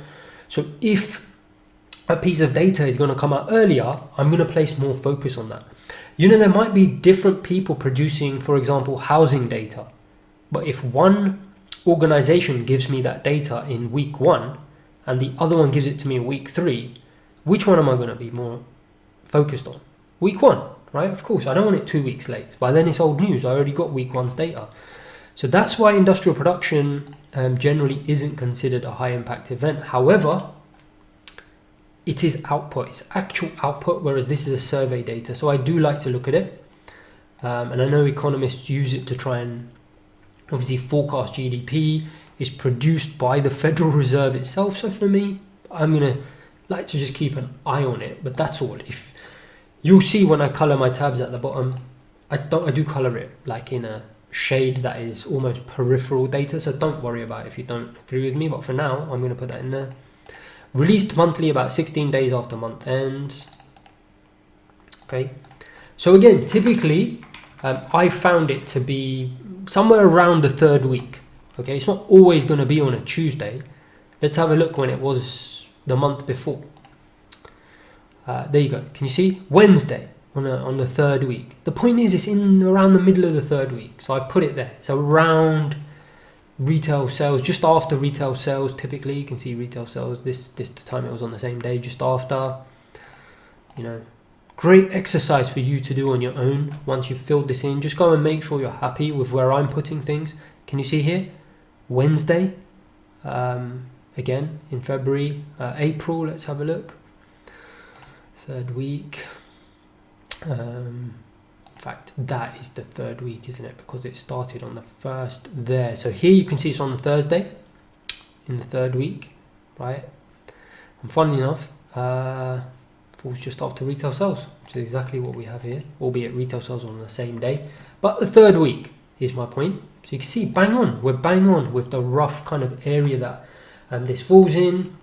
So if a piece of data is going to come out earlier, I'm going to place more focus on that. You know, there might be different people producing, for example, housing data. But if one organization gives me that data in week 1 and the other one gives it to me in week 3, which one am I going to be more focused on? Week 1. Right, of course, I don't want it 2 weeks late. By then it's old news. I already got week 1's data. So that's why industrial production generally isn't considered a high impact event. However, it is output. It's actual output, whereas this is a survey data. So I do like to look at it. And I know economists use it to try and obviously forecast GDP. It's produced by the Federal Reserve itself. So for me, I'm going to like to just keep an eye on it. But that's all. If you'll see when I color my tabs at the bottom, I do color it like in a shade that is almost peripheral data, so don't worry about it if you don't agree with me, but for now I'm going to put that in there. Released monthly about 16 days after month ends. Okay, so again, typically I found it to be somewhere around the 3rd week. Okay, it's not always going to be on a Tuesday. Let's have a look when it was the month before. There you go. Can you see? Wednesday on the 3rd week. The point is, it's in around the middle of the 3rd week. So I've put it there. So around retail sales, just after retail sales. Typically, you can see retail sales. This time it was on the same day, just after. You know, great exercise for you to do on your own. Once you've filled this in, just go and make sure you're happy with where I'm putting things. Can you see here? Wednesday. Again in February, April. Let's have a look. 3rd week. In fact, that is the 3rd week, isn't it? Because it started on the 1st there. So here you can see it's on the Thursday in the 3rd week, right? And funnily enough, falls just after retail sales, which is exactly what we have here, albeit retail sales on the same day. But the 3rd week is my point. So you can see, bang on. We're bang on with the rough kind of area that this falls in.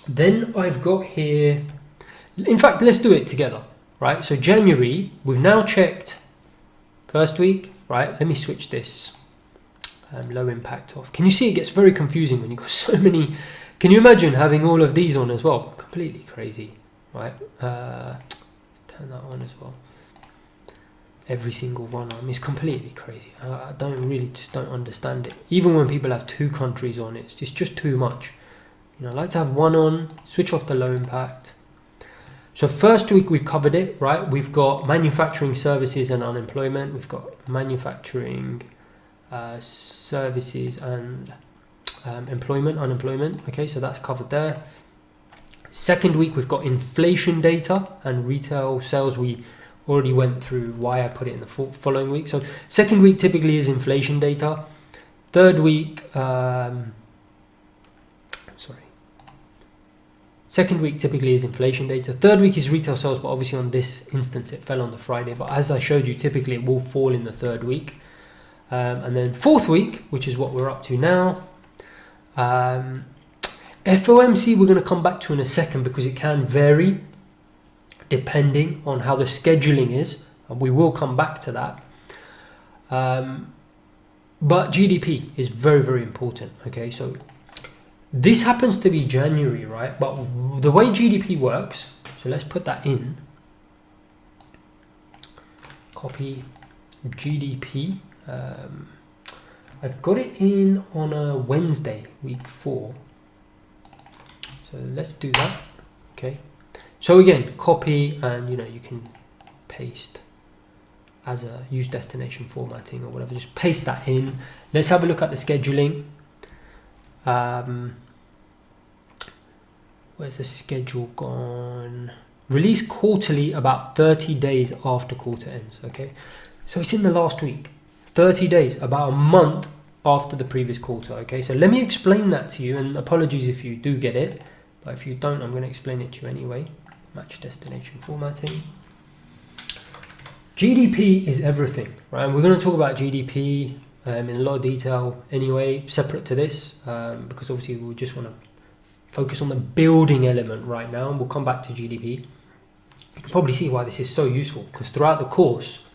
Then I've got here, in fact, let's do it together, right? So January, we've now checked 1st week, right? Let me switch this low impact off. Can you see it gets very confusing when you've got so many? Can you imagine having all of these on as well? Completely crazy, right? Turn that on as well. Every single one on is completely crazy. I just don't understand it. Even when people have 2 countries on, it's just too much. You know, I like to have one on, switch off the low impact. So 1st week we've covered it, right? We've got manufacturing, services and unemployment. We've got manufacturing, services and unemployment. Okay, so that's covered there. 2nd week we've got inflation data and retail sales. We already went through why I put it in the following week. So 2nd week typically is inflation data. 3rd week, 2nd week typically is inflation data. 3rd week is retail sales, but obviously on this instance it fell on the Friday. But as I showed you, typically it will fall in the 3rd week. And then 4th week, which is what we're up to now. FOMC we're going to come back to in a second because it can vary depending on how the scheduling is. And we will come back to that. But GDP is very, very important. Okay, so this happens to be January, right? But the way GDP works, so let's put that in. Copy GDP. I've got it in on a Wednesday, week 4. So let's do that. Okay. So again, copy, and you can paste as a use destination formatting or whatever. Just paste that in. Let's have a look at the scheduling. Where's the schedule gone? Release quarterly about 30 days after quarter ends. Okay, so it's in the last week. 30 days, about a month after the previous quarter. Okay, so let me explain that to you, and apologies if you do get it, but if you don't, I'm going to explain it to you anyway. Match destination formatting. GDP is everything, right? And we're going to talk about GDP in a lot of detail anyway, separate to this, because obviously we just want to focus on the building element right now, and we'll come back to GDP. You can probably see why this is so useful, because throughout the course,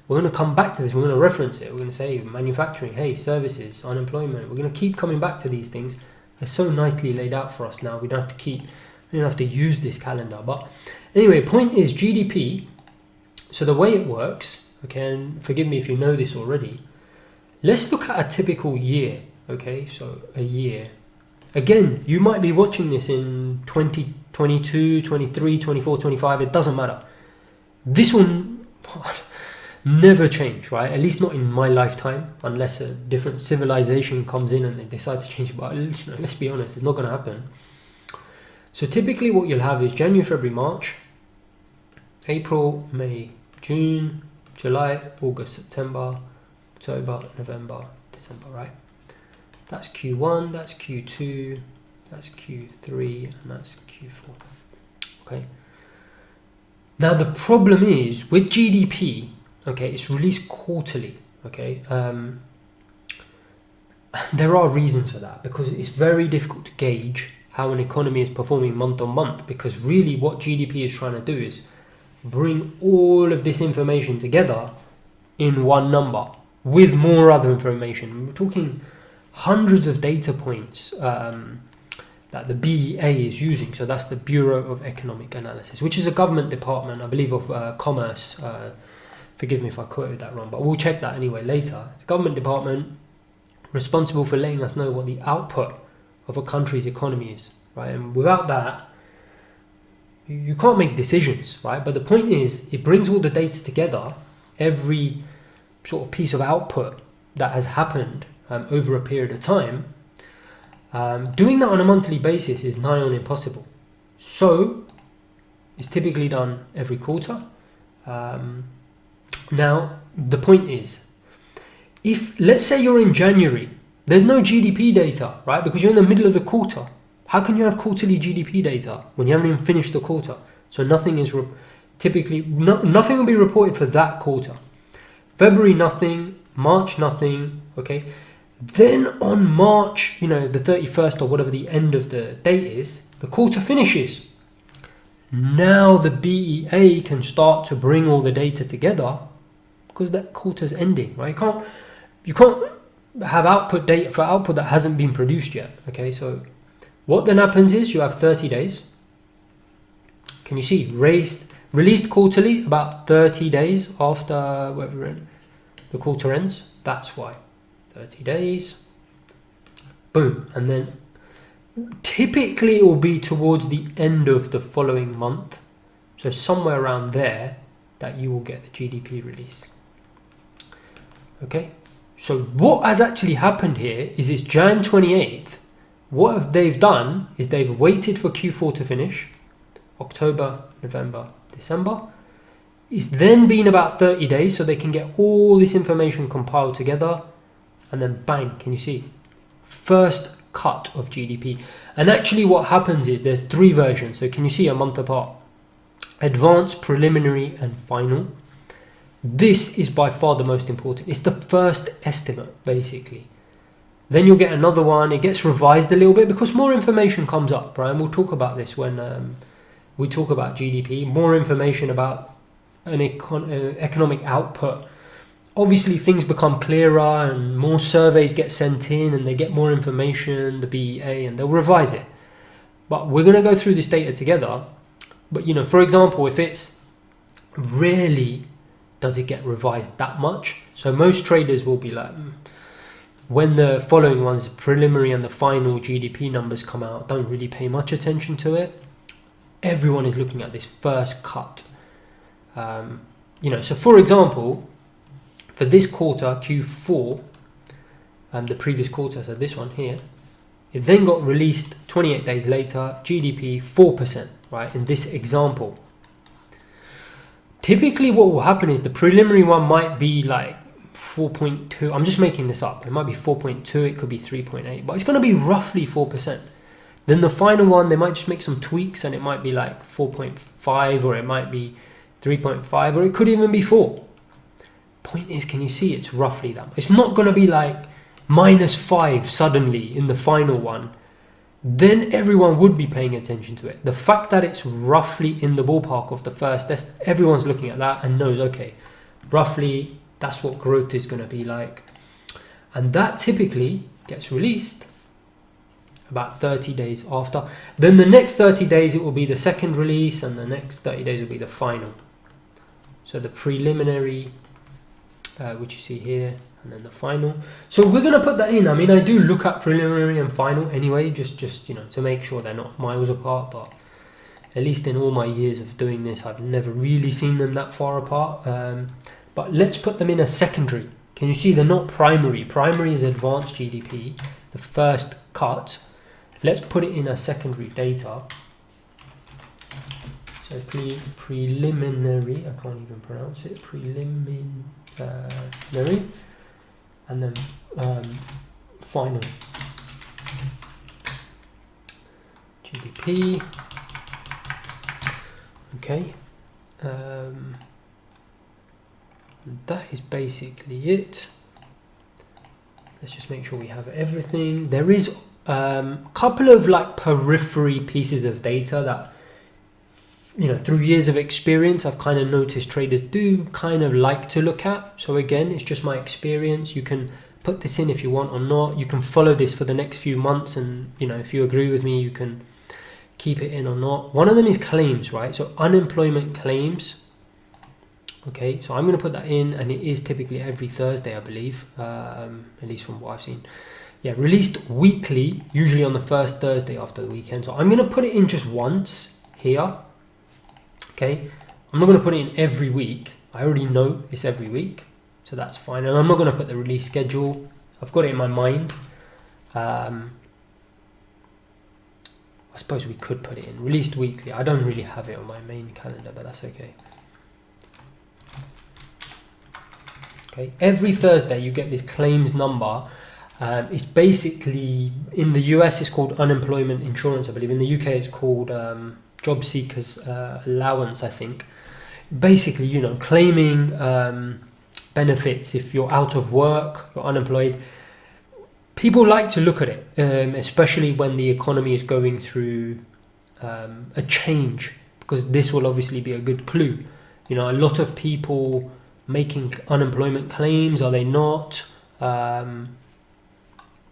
we're going to come back to this, we're going to reference it, we're going to say manufacturing, hey, services, unemployment. We're going to keep coming back to these things. They're so nicely laid out for us now. We don't have to use this calendar. But anyway, point is GDP. So the way it works, okay, and forgive me if you know this already, let's look at a typical year, okay? So a year. Again, you might be watching this in 2022, 23, 24, 25, it doesn't matter. This will never change, right? At least not in my lifetime, unless a different civilization comes in and they decide to change it. But let's be honest, it's not going to happen. So typically what you'll have is January, February, March, April, May, June, July, August, September, October, November, December, right? That's Q1, that's Q2, that's Q3, and that's Q4. Okay. Now the problem is with GDP, okay, it's released quarterly, okay. There are reasons for that, because it's very difficult to gauge how an economy is performing month on month, because really what GDP is trying to do is bring all of this information together in one number with more other information. We're talking hundreds of data points that the BEA is using. So that's the Bureau of Economic Analysis, which is a government department, I believe, of commerce. Forgive me if I quoted that wrong, but we'll check that anyway later. It's a government department responsible for letting us know what the output of a country's economy is, right? And without that, you can't make decisions, right? But the point is, it brings all the data together, every sort of piece of output that has happened over a period of time. Doing that on a monthly basis is nigh on impossible. So it's typically done every quarter. Now, the point is, if let's say you're in January, there's no GDP data, right? Because you're in the middle of the quarter. How can you have quarterly GDP data when you haven't even finished the quarter? So nothing is nothing will be reported for that quarter. February, nothing. March, nothing. Okay. Then on March, the 31st or whatever the end of the date is, the quarter finishes. Now the BEA can start to bring all the data together because that quarter's ending, right? You can't have output data for output that hasn't been produced yet. Okay, so what then happens is you have 30 days. Can you see? Released quarterly about 30 days after the quarter ends. That's why. 30 days. Boom. And then typically it will be towards the end of the following month. So somewhere around there that you will get the GDP release. Okay. So what has actually happened here is it's Jan 28th. What they've done is they've waited for Q4 to finish. October, November, December. It's then been about 30 days so they can get all this information compiled together. And then bang, can you see? First cut of GDP. And actually what happens is there's 3 versions. So can you see a month apart? Advanced, preliminary, and final. This is by far the most important. It's the first estimate, basically. Then you'll get another one. It gets revised a little bit because more information comes up, right? And we'll talk about this when we talk about GDP. More information about an economic output. Obviously, things become clearer and more surveys get sent in and they get more information, the BEA, and they'll revise it. But we're going to go through this data together. But, for example, if it's rarely does it get revised that much. So most traders will be like, when the following ones, the preliminary and the final GDP numbers come out, don't really pay much attention to it. Everyone is looking at this first cut. So for example, for this quarter, Q4, the previous quarter, so this one here, it then got released 28 days later, GDP 4%, right, in this example. Typically what will happen is the preliminary one might be like 4.2. I'm just making this up. It might be 4.2. It could be 3.8. But it's going to be roughly 4%. Then the final one, they might just make some tweaks and it might be like 4.5 or it might be 3.5 or it could even be 4. Point is, can you see it's roughly that? It's not going to be like -5 suddenly in the final one. Then everyone would be paying attention to it. The fact that it's roughly in the ballpark of the first, everyone's looking at that and knows, okay, roughly that's what growth is going to be like. And that typically gets released about 30 days after. Then the next 30 days, it will be the second release and the next 30 days will be the final. So the preliminary, which you see here, and then the final. So we're going to put that in. I mean, I do look at preliminary and final anyway, just to make sure they're not miles apart. But at least in all my years of doing this, I've never really seen them that far apart. But let's put them in a secondary. Can you see they're not primary? Primary is advanced GDP, the first cut. Let's put it in a secondary data. So preliminary, I can't even pronounce it, preliminary. And then final GDP. Okay. that is basically it. Let's just make sure we have everything. There is a couple of like periphery pieces of data that, you know, through years of experience, I've kind of noticed traders do kind of like to look at. So again, it's just my experience. You can put this in if you want or not. You can follow this for the next few months, and you know, if you agree with me, you can keep it in or not. One of them is claims, right? So unemployment claims. Okay, so I'm going to put that in, and it is typically every Thursday, I believe, at least from what I've seen. Yeah, released weekly, usually on the first Thursday after the weekend. So I'm going to put it in just once here. Okay, I'm not going to put it in every week. I already know it's every week, so that's fine. And I'm not going to put the release schedule. I've got it in my mind. I suppose we could put it in released weekly. I don't really have it on my main calendar, but that's okay. Okay, every Thursday you get this claims number. It's basically, in the US it's called unemployment insurance, I believe. In the UK it's called job seekers allowance, I think. Basically, you know, claiming benefits if you're out of work, you're unemployed. People like to look at it, especially when the economy is going through a change, because this will obviously be a good clue. You know, a lot of people making unemployment claims, are they not?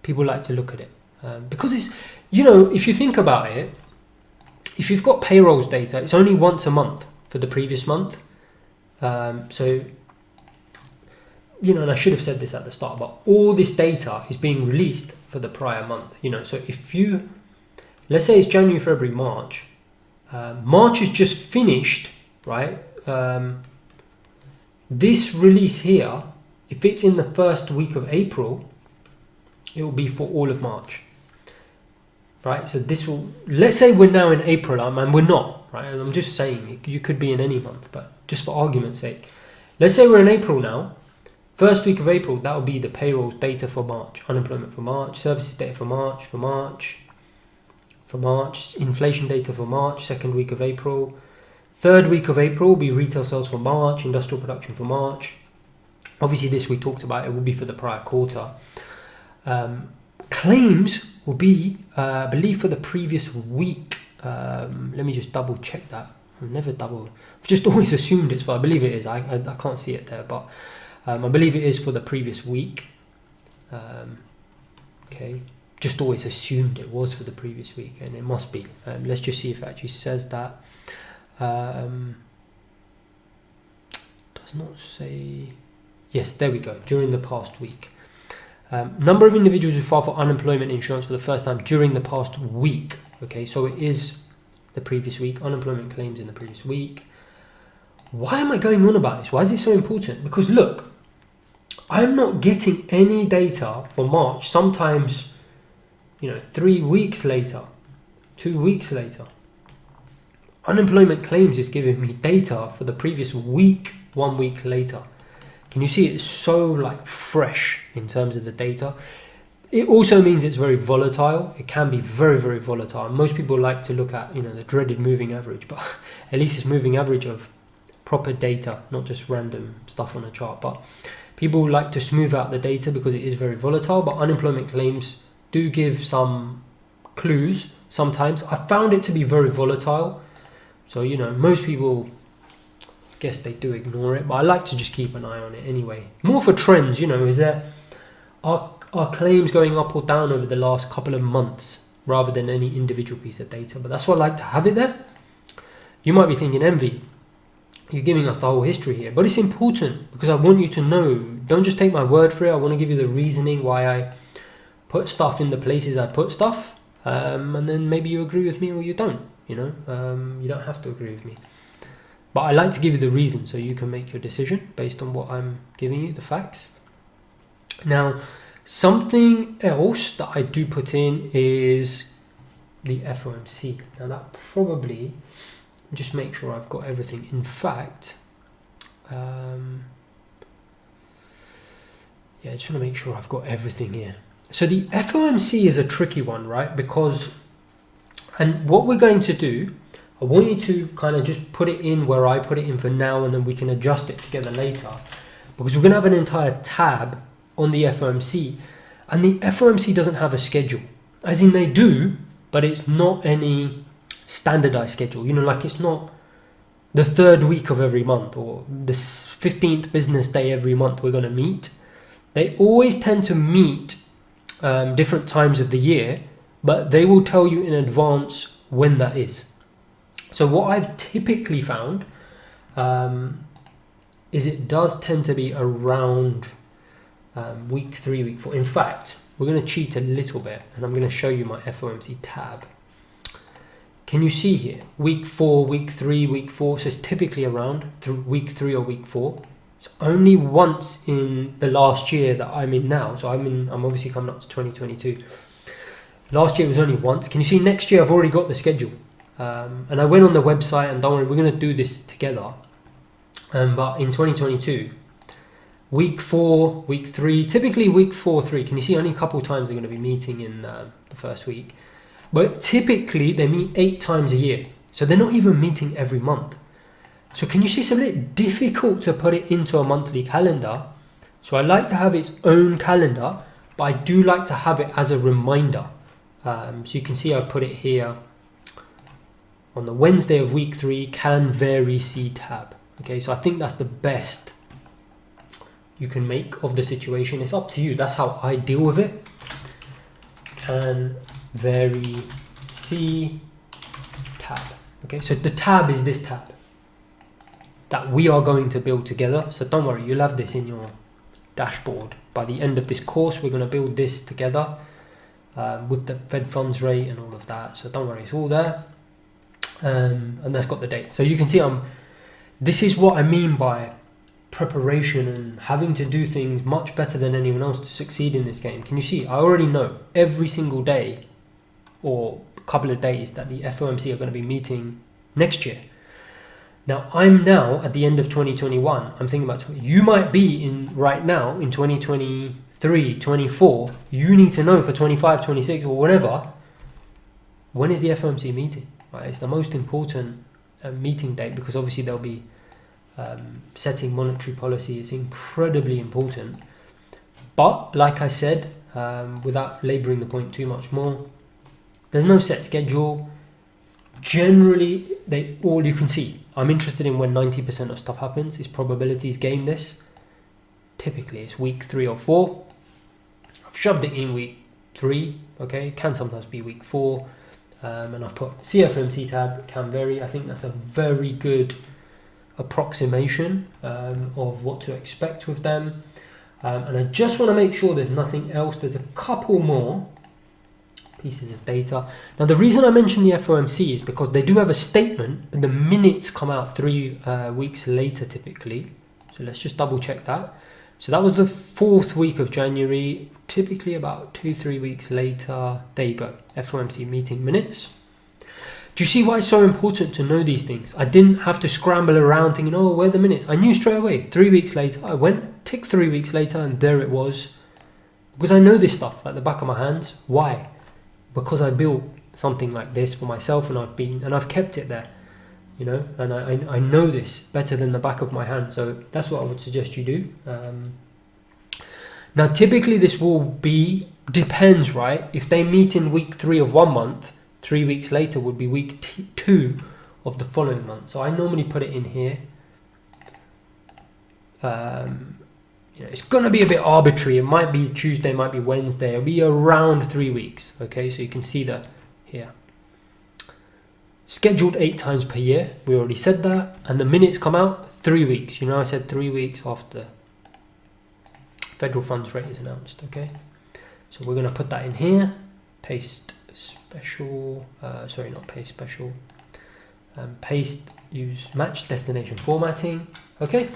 People like to look at it because it's, you know, if you think about it, if you've got payrolls data, it's only once a month for the previous month. So, you know, and I should have said this at the start, but all this data is being released for the prior month. You know, so if you, let's say it's January, February, March. March is just finished, right? This release here, if it's in the first week of April, it will be for all of March, right? So this will, let's say we're now in April, and we're not, right? And I'm just saying you could be in any month, but just for argument's sake, let's say we're in April now. First week of April, that will be the payrolls data for March, unemployment for March, services data for March, inflation data for March, second week of April. Third week of April will be retail sales for March, industrial production for March. Obviously this we talked about, it will be for the prior quarter. Claims will be, I believe, for the previous week. Let me just double check that. I've just always assumed it's for, I believe it is. I can't see it there, but I believe it is for the previous week. Okay, just always assumed it was for the previous week, and it must be. Let's just see if it actually says that. Does not say. Yes, there we go. During the past week. Number of individuals who file for unemployment insurance for the first time during the past week. Okay, so it is the previous week. Unemployment claims in the previous week. Why am I going on about this? Why is it so important? Because look, I'm not getting any data for March. Sometimes, you know, 3 weeks later, 2 weeks later. Unemployment claims is giving me data for the previous week, 1 week later. Can you see it's so like fresh in terms of the data? It also means it's very volatile. It can be very, very volatile. Most people like to look at, you know, the dreaded moving average, but at least it's moving average of proper data, not just random stuff on a chart. But people like to smooth out the data because it is very volatile, but unemployment claims do give some clues sometimes. I found it to be very volatile. So, you know, most people, I guess they do ignore it, but I like to just keep an eye on it anyway. More for trends, you know, are claims going up or down over the last couple of months rather than any individual piece of data. But that's why I like to have it there. You might be thinking, Envy, you're giving us the whole history here, but it's important because I want you to know. Don't just take my word for it. I want to give you the reasoning why I put stuff in the places I put stuff, and then maybe you agree with me or you don't. You know, you don't have to agree with me, but I like to give you the reason so you can make your decision based on what I'm giving you, the facts. Now, something else that I do put in is the FOMC. Now that probably, just make sure I've got everything. In fact, yeah, I just want to make sure I've got everything here. So the FOMC is a tricky one, right? Because, and what we're going to do, I want you to kind of just put it in where I put it in for now, and then we can adjust it together later. because we're going to have an entire tab on the FOMC, and the FOMC doesn't have a schedule. As in, they do, but it's not any standardized schedule. You know, like it's not the third week of every month or the 15th business day every month we're going to meet. They always tend to meet different times of the year, but they will tell you in advance when that is. So what I've typically found is it does tend to be around week 3, week 4. In fact, we're going to cheat a little bit, and I'm going to show you my FOMC tab. Can you see here? Week 4, week 3, week 4. So it's typically around week 3 or week 4. It's only once in the last year that I'm in now. So I'm obviously coming up to 2022. Last year was only once. Can you see next year I've already got the schedule? And I went on the website, and don't worry, we're going to do this together. But in 2022, week 4, week 3, typically week 4, 3. Can you see only a couple of times they're going to be meeting in the first week? But typically they meet 8 times a year. So they're not even meeting every month. So can you see it's a bit difficult to put it into a monthly calendar? So I like to have its own calendar, but I do like to have it as a reminder. So you can see I put it here on the Wednesday of week 3, can vary, see tab. Okay, so I think that's the best you can make of the situation. It's up to you. That's how I deal with it. Can vary, see tab. Okay, so the tab is this tab that we are going to build together. So don't worry, you'll have this in your dashboard. By the end of this course, we're going to build this together with the Fed funds rate and all of that. So don't worry, it's all there. And that's got the date. So you can see this is what I mean by preparation and having to do things much better than anyone else to succeed in this game. Can you see? I already know every single day or a couple of days that the FOMC are going to be meeting next year. Now, I'm now at the end of 2021. I'm thinking about you might be in right now in 2023, 24. You need to know for 25, 26 or whatever, when is the FOMC meeting? Right? It's the most important meeting date, because obviously they'll be setting monetary policy. Is incredibly important. But like I said, without laboring the point too much more, there's no set schedule. Generally, you can see. I'm interested in when 90% of stuff happens. It's probabilities game this. Typically, it's week 3 or 4. I've shoved it in week 3. Okay, can sometimes be week 4. And I've put CFMC tab, can vary. I think that's a very good approximation of what to expect with them. And I just want to make sure there's nothing else. There's a couple more pieces of data. Now, the reason I mention the FOMC is because they do have a statement, but the minutes come out 3 weeks later typically. So let's just double check that. So that was the 4th week of January, typically about 2-3 weeks later. There you go, FOMC meeting minutes. Do you see why it's so important to know these things? I didn't have to scramble around thinking, oh, where are the minutes? I knew straight away. 3 weeks later, I went, ticked 3 weeks later, and there it was. Because I know this stuff at the back of my hands. Why? Because I built something like this for myself, and I've kept it there, you know, and I know this better than the back of my hand. So that's what I would suggest you do. Now, typically this depends, right? If they meet in week 3 of one month, 3 weeks later would be week 2 of the following month. So I normally put it in here. You know, it's going to be a bit arbitrary. It might be Tuesday, might be Wednesday. It'll be around 3 weeks. Okay, so you can see that here. Scheduled 8 times per year. We already said that. And the minutes come out 3 weeks. You know, I said 3 weeks after federal funds rate is announced. Okay, so we're going to put that in here. Paste special. Sorry, not paste special. Paste, use match destination formatting. Okay.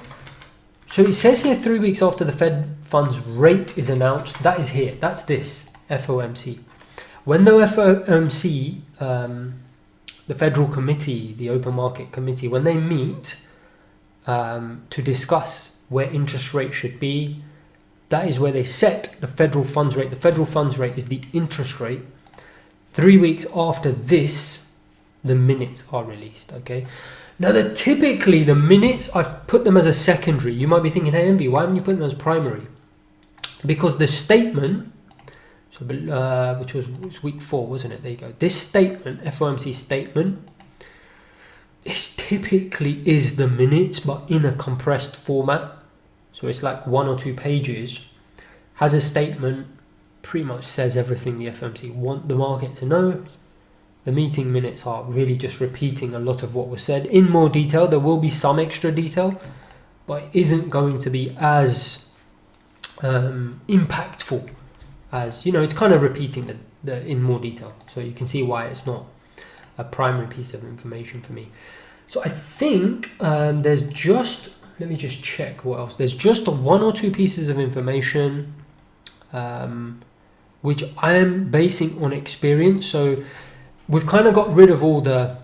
So it says here 3 weeks after the Fed funds rate is announced. That is here. That's this FOMC. When the FOMC, the Federal Committee, the Open Market Committee, when they meet to discuss where interest rate should be, that is where they set the federal funds rate. The federal funds rate is the interest rate. 3 weeks after this, the minutes are released. Okay. Now, typically the minutes, I've put them as a secondary. You might be thinking, hey, Envy, why haven't you put them as primary? Because the statement, which was week 4, wasn't it? There you go. This statement, FOMC statement, typically is the minutes, but in a compressed format. So it's like 1 or 2 pages, has a statement, pretty much says everything the FOMC want the market to know. The meeting minutes are really just repeating a lot of what was said in more detail. There will be some extra detail, but it isn't going to be as impactful as, it's kind of repeating the in more detail. So you can see why it's not a primary piece of information for me. So I think there's just, let me just check what else. There's just 1 or 2 pieces of information which I am basing on experience. So we've kind of got rid of all the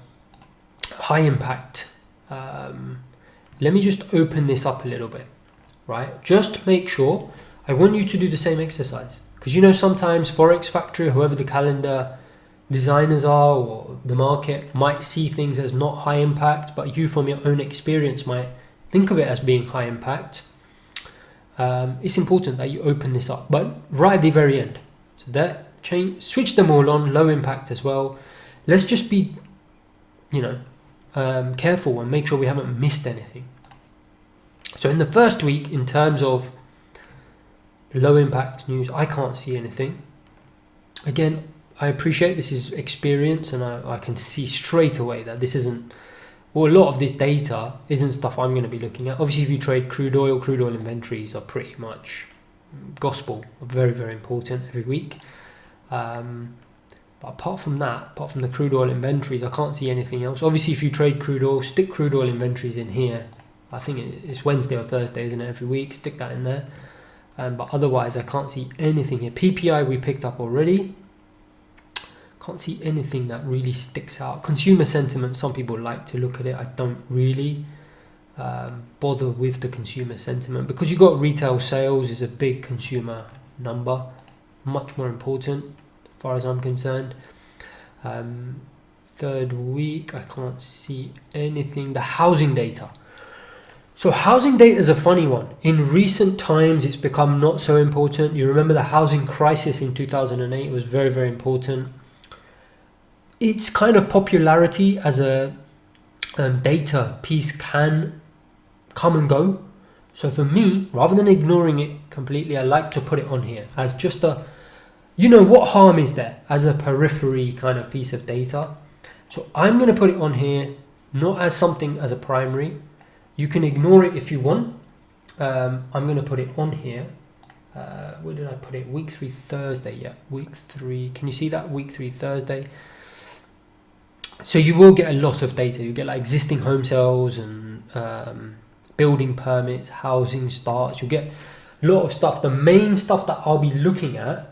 high impact. Let me just open this up a little bit, right? Just make sure, I want you to do the same exercise. Because sometimes Forex Factory, whoever the calendar designers are, or the market might see things as not high impact, but you from your own experience might think of it as being high impact. It's important that you open this up, but right at the very end. So that switch them all on, low impact as well. Let's just be, careful and make sure we haven't missed anything. So in the first week, in terms of low impact news, I can't see anything. Again, I appreciate this is experience, and I can see straight away that this isn't, well, a lot of this data isn't stuff I'm going to be looking at. Obviously, if you trade crude oil inventories are pretty much gospel, very, very important every week. But apart from the crude oil inventories, I can't see anything else. Obviously, if you trade crude oil, stick crude oil inventories in here. I think it's Wednesday or Thursday, isn't it? Every week, stick that in there. But otherwise, I can't see anything here. PPI we picked up already. Can't see anything that really sticks out. Consumer sentiment, some people like to look at it. I don't really bother with the consumer sentiment, because you've got retail sales is a big consumer number, much more important as far as I'm concerned. Third week, I can't see anything. The housing data. So housing data is a funny one. In recent times, it's become not so important. You remember the housing crisis in 2008 was very, very important. Its kind of popularity as a data piece can come and go. So for me, rather than ignoring it completely, I like to put it on here as just a, what harm is there as a periphery kind of piece of data. So I'm going to put it on here, not as something as a primary. You can ignore it if you want. I'm going to put it on here. Where did I put it? Week 3 Thursday. Yeah, week 3. Can you see that? Week 3 Thursday. So you will get a lot of data. You get like existing home sales and building permits, housing starts. You'll get a lot of stuff. The main stuff that I'll be looking at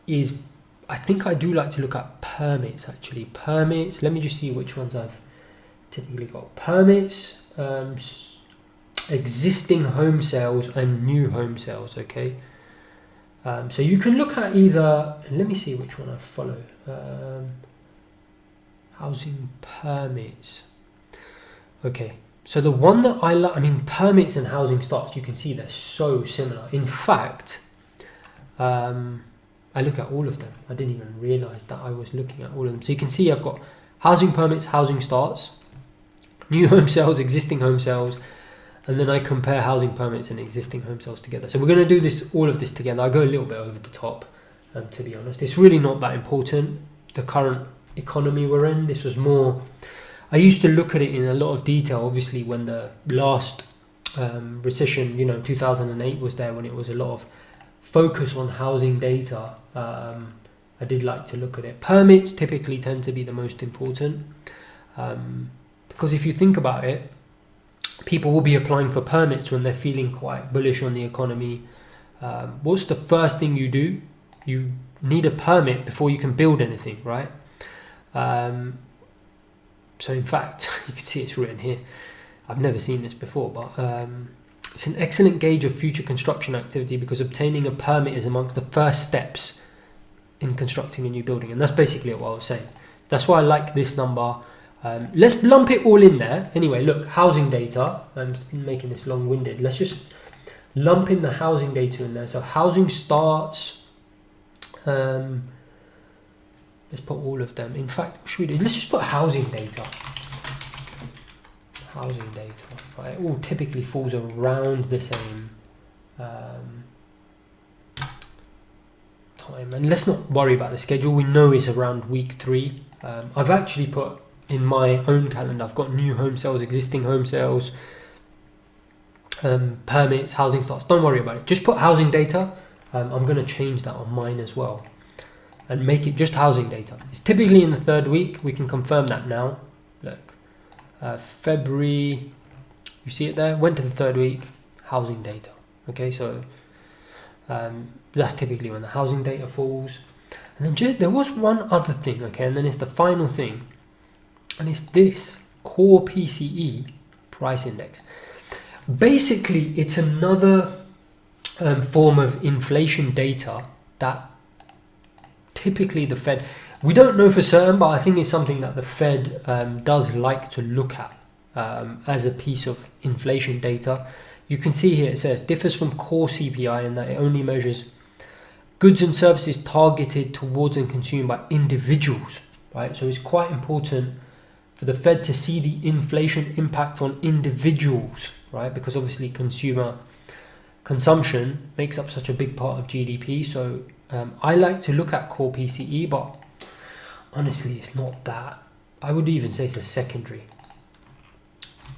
is, I think I do like to look at permits actually. Permits. Let me just see which ones I've typically got. Permits, existing home sales and new home sales. Okay. So you can look at either, let me see which one I follow. Housing permits. Okay, so the one that I like, permits and housing starts, you can see they're so similar. In fact, I look at all of them. I didn't even realize that I was looking at all of them. So you can see I've got housing permits, housing starts, new home sales, existing home sales, and then I compare housing permits and existing home sales together. So we're going to do all of this together. I go a little bit over the top, to be honest. It's really not that important, the current economy we're in. This was more, I used to look at it in a lot of detail, obviously, when the last recession, 2008 was there, when it was a lot of focus on housing data. I did like to look at it. Permits typically tend to be the most important, because if you think about it, people will be applying for permits when they're feeling quite bullish on the economy. What's the first thing you do? You need a permit before you can build anything, right? So in fact, you can see it's written here. I've never seen this before, but it's an excellent gauge of future construction activity because obtaining a permit is amongst the first steps in constructing a new building. And that's basically what I was saying. That's why I like this number. Let's lump it all in there. Anyway, look, housing data. I'm just making this long-winded. Let's just lump in the housing data in there. So housing starts. Let's put all of them. In fact, what should we do? Let's just put housing data. Housing data. Right, it all typically falls around the same time. And let's not worry about the schedule. We know it's around week 3. I've actually put in my own calendar, I've got new home sales, existing home sales, permits, housing starts. Don't worry about it. Just put housing data. I'm going to change that on mine as well and make it just housing data. It's typically in the 3rd week. We can confirm that now. Look, February, you see it there, went to the 3rd week, housing data. Okay, so that's typically when the housing data falls. And then there was one other thing, okay, and then it's the final thing, and it's this core PCE price index. Basically, it's another form of inflation data that typically the Fed, we don't know for certain, but I think it's something that the Fed does like to look at as a piece of inflation data. You can see here it says differs from core CPI in that it only measures goods and services targeted towards and consumed by individuals, right? So it's quite important for the Fed to see the inflation impact on individuals, right? Because obviously consumer consumption makes up such a big part of GDP. So I like to look at core PCE, but honestly, it's not that. I would even say it's a secondary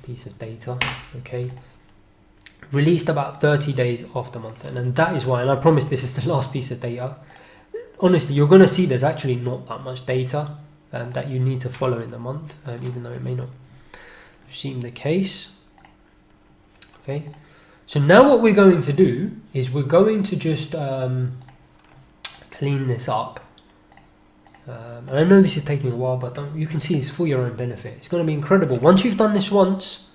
piece of data, okay? Released about 30 days after month end, and that is why, and I promise this is the last piece of data. Honestly, you're going to see there's actually not that much data that you need to follow in the month, even though it may not seem the case. Okay, so now what we're going to do is we're going to just clean this up. And I know this is taking a while, but you can see it's for your own benefit. It's going to be incredible. Once you've done this once,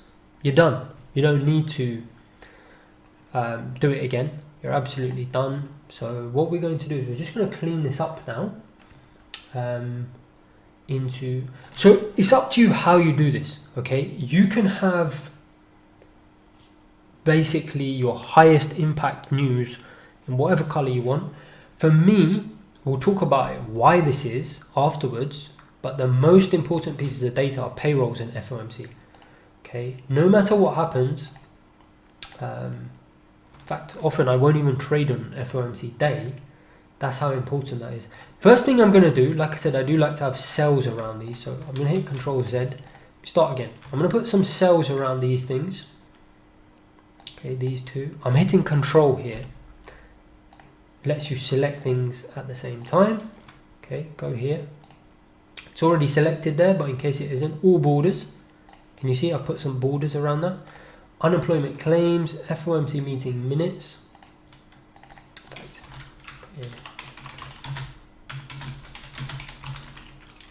you're done. You don't need to do it again. You're absolutely done. So what we're going to do is we're just going to clean this up now. So it's up to you how you do this. Okay, you can have basically your highest impact news in whatever color you want. For me, we'll talk about it, why this is afterwards, but the most important pieces of data are payrolls and FOMC. Okay, no matter what happens, in fact, often I won't even trade on FOMC day. That's how important that is. First thing I'm going to do, like I said, I do like to have cells around these. So I'm going to hit Control Z, start again. I'm going to put some cells around these things. Okay, these two. I'm hitting Control here. Lets you select things at the same time. Okay, go here. It's already selected there, but in case it isn't, all borders. Can you see I've put some borders around that? Unemployment claims, FOMC meeting minutes. Right. Yeah.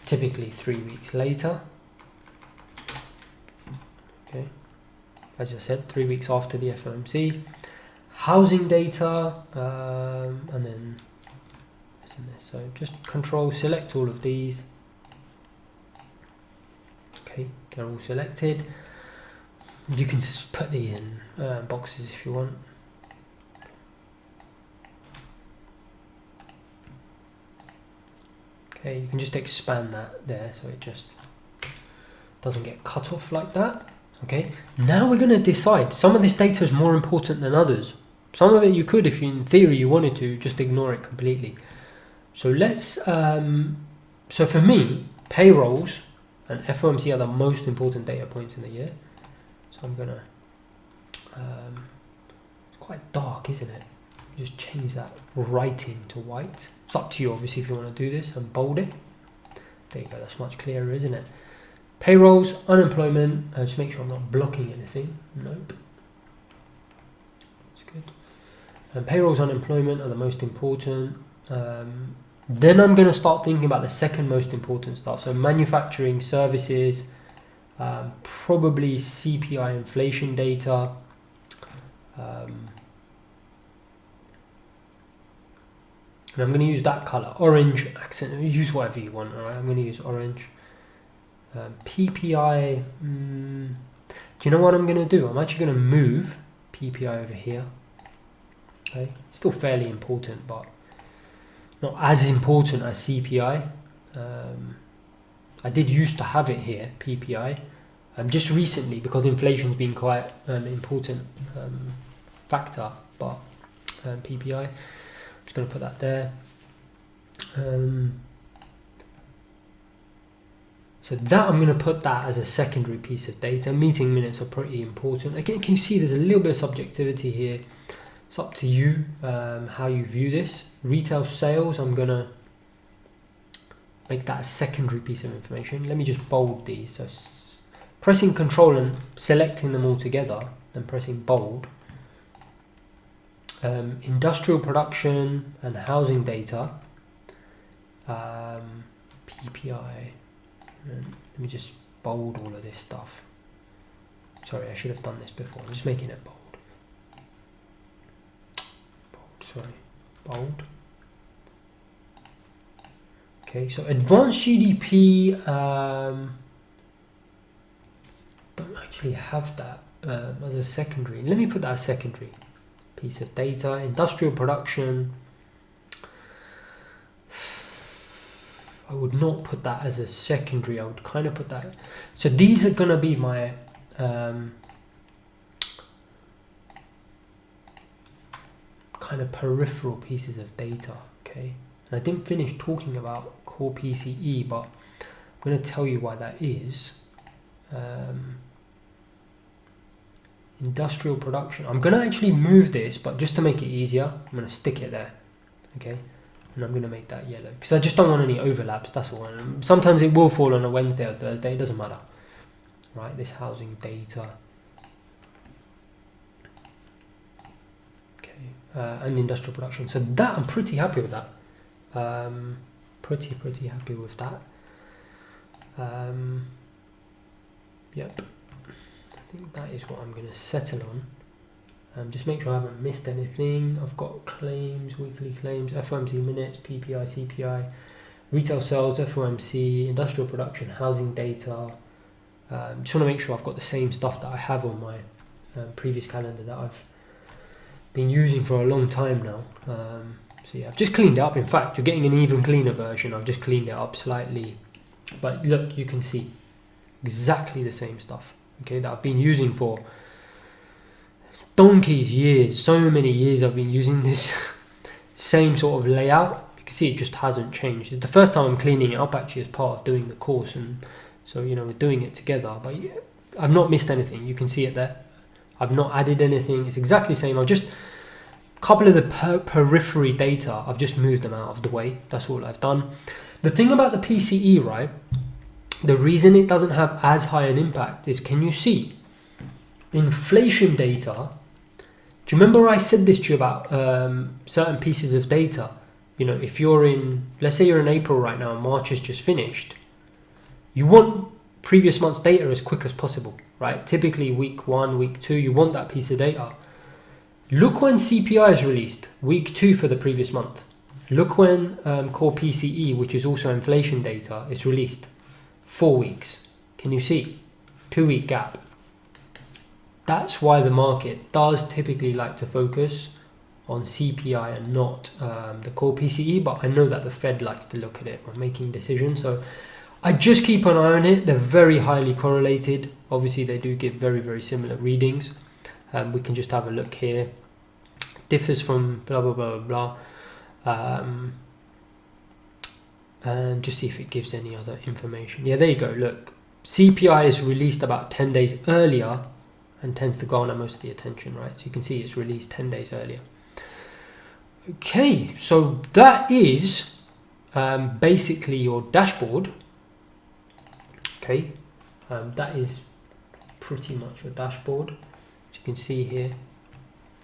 Typically 3 weeks later. Okay, as I said, 3 weeks after the FOMC. Housing data, and then so just Control select all of these. Okay, they're all selected. You can put these in boxes if you want. Okay, you can just expand that there so it just doesn't get cut off like that. Okay, now we're going to decide. Some of this data is more important than others. Some of it you could, if you, in theory you wanted to, just ignore it completely. So let's, so for me, payrolls and FOMC are the most important data points in the year. So I'm gonna, it's quite dark, isn't it? Just change that writing to white. It's up to you, obviously, if you want to do this, and bold it. There you go, that's much clearer, isn't it? Payrolls, unemployment, just make sure I'm not blocking anything. Nope. That's good. And payrolls, unemployment are the most important. Then I'm going to start thinking about the second most important stuff. So manufacturing, services, probably CPI inflation data. And I'm going to use that color, orange accent. Use whatever you want. All right, I'm going to use orange. PPI, do you know what I'm going to do? I'm actually going to move PPI over here. Okay, still fairly important, but not as important as CPI. I did used to have it here, PPI. Just recently, because inflation's been quite an important factor, but PPI, just going to put that there. So that I'm going to put that as a secondary piece of data. Meeting minutes are pretty important. Again, can you see there's a little bit of subjectivity here. It's up to you how you view this. Retail sales, I'm going to make that a secondary piece of information. Let me just bold these. So pressing Control and selecting them all together, then pressing bold. Industrial production and housing data. PPI. And let me just bold all of this stuff. Sorry, I should have done this before. I'm just making it bold. Bold. Okay, so advanced GDP, don't actually have that as a secondary. Let me put that as secondary piece of data. Industrial production, I would not put that as a secondary. I would kind of put that. So these are going to be my kind of peripheral pieces of data. Okay, and I didn't finish talking about core PCE, but I'm going to tell you why that is. Industrial production. I'm going to actually move this, but just to make it easier, I'm going to stick it there. Okay. And I'm going to make that yellow because I just don't want any overlaps, that's all. And sometimes it will fall on a Wednesday or Thursday, it doesn't matter. Right, this housing data. Okay, and industrial production. So that, I'm pretty happy with that. Pretty happy with that. Yep. I think that is what I'm going to settle on. Just make sure I haven't missed anything. I've got claims, weekly claims, FOMC minutes, PPI, CPI, retail sales, FOMC, industrial production, housing data. Just want to make sure I've got the same stuff that I have on my previous calendar that I've been using for a long time now. So yeah, I've just cleaned it up. In fact, you're getting an even cleaner version. I've just cleaned it up slightly. But look, you can see exactly the same stuff, okay, that I've been using for donkey's years. So many years I've been using this same sort of layout. You can see it just hasn't changed. It's the first time I'm cleaning it up actually as part of doing the course, and so we're doing it together, but I've not missed anything. You can see it there. I've not added anything. It's exactly the same. I've just a couple of the periphery data, I've just moved them out of the way. That's all I've done. The thing about the PCE, right, the reason it doesn't have as high an impact is, can you see inflation data? Do you remember I said this to you about certain pieces of data? If you're in, let's say you're in April right now and March has just finished, you want previous month's data as quick as possible, right? Typically week 1, week 2, you want that piece of data. Look when CPI is released, week 2 for the previous month. Look when core PCE, which is also inflation data, is released. 4 weeks. Can you see? 2-week gap. That's why the market does typically like to focus on CPI and not the core PCE, but I know that the Fed likes to look at it when making decisions. So I just keep an eye on it. They're very highly correlated. Obviously, they do give very, very similar readings. We can just have a look here. Differs from blah, blah, blah, blah, blah. And just see if it gives any other information. Yeah, there you go. Look, CPI is released about 10 days earlier and tends to garner most of the attention, right? So you can see it's released 10 days earlier. Okay, so that is basically your dashboard. Okay, that is pretty much your dashboard. As you can see here,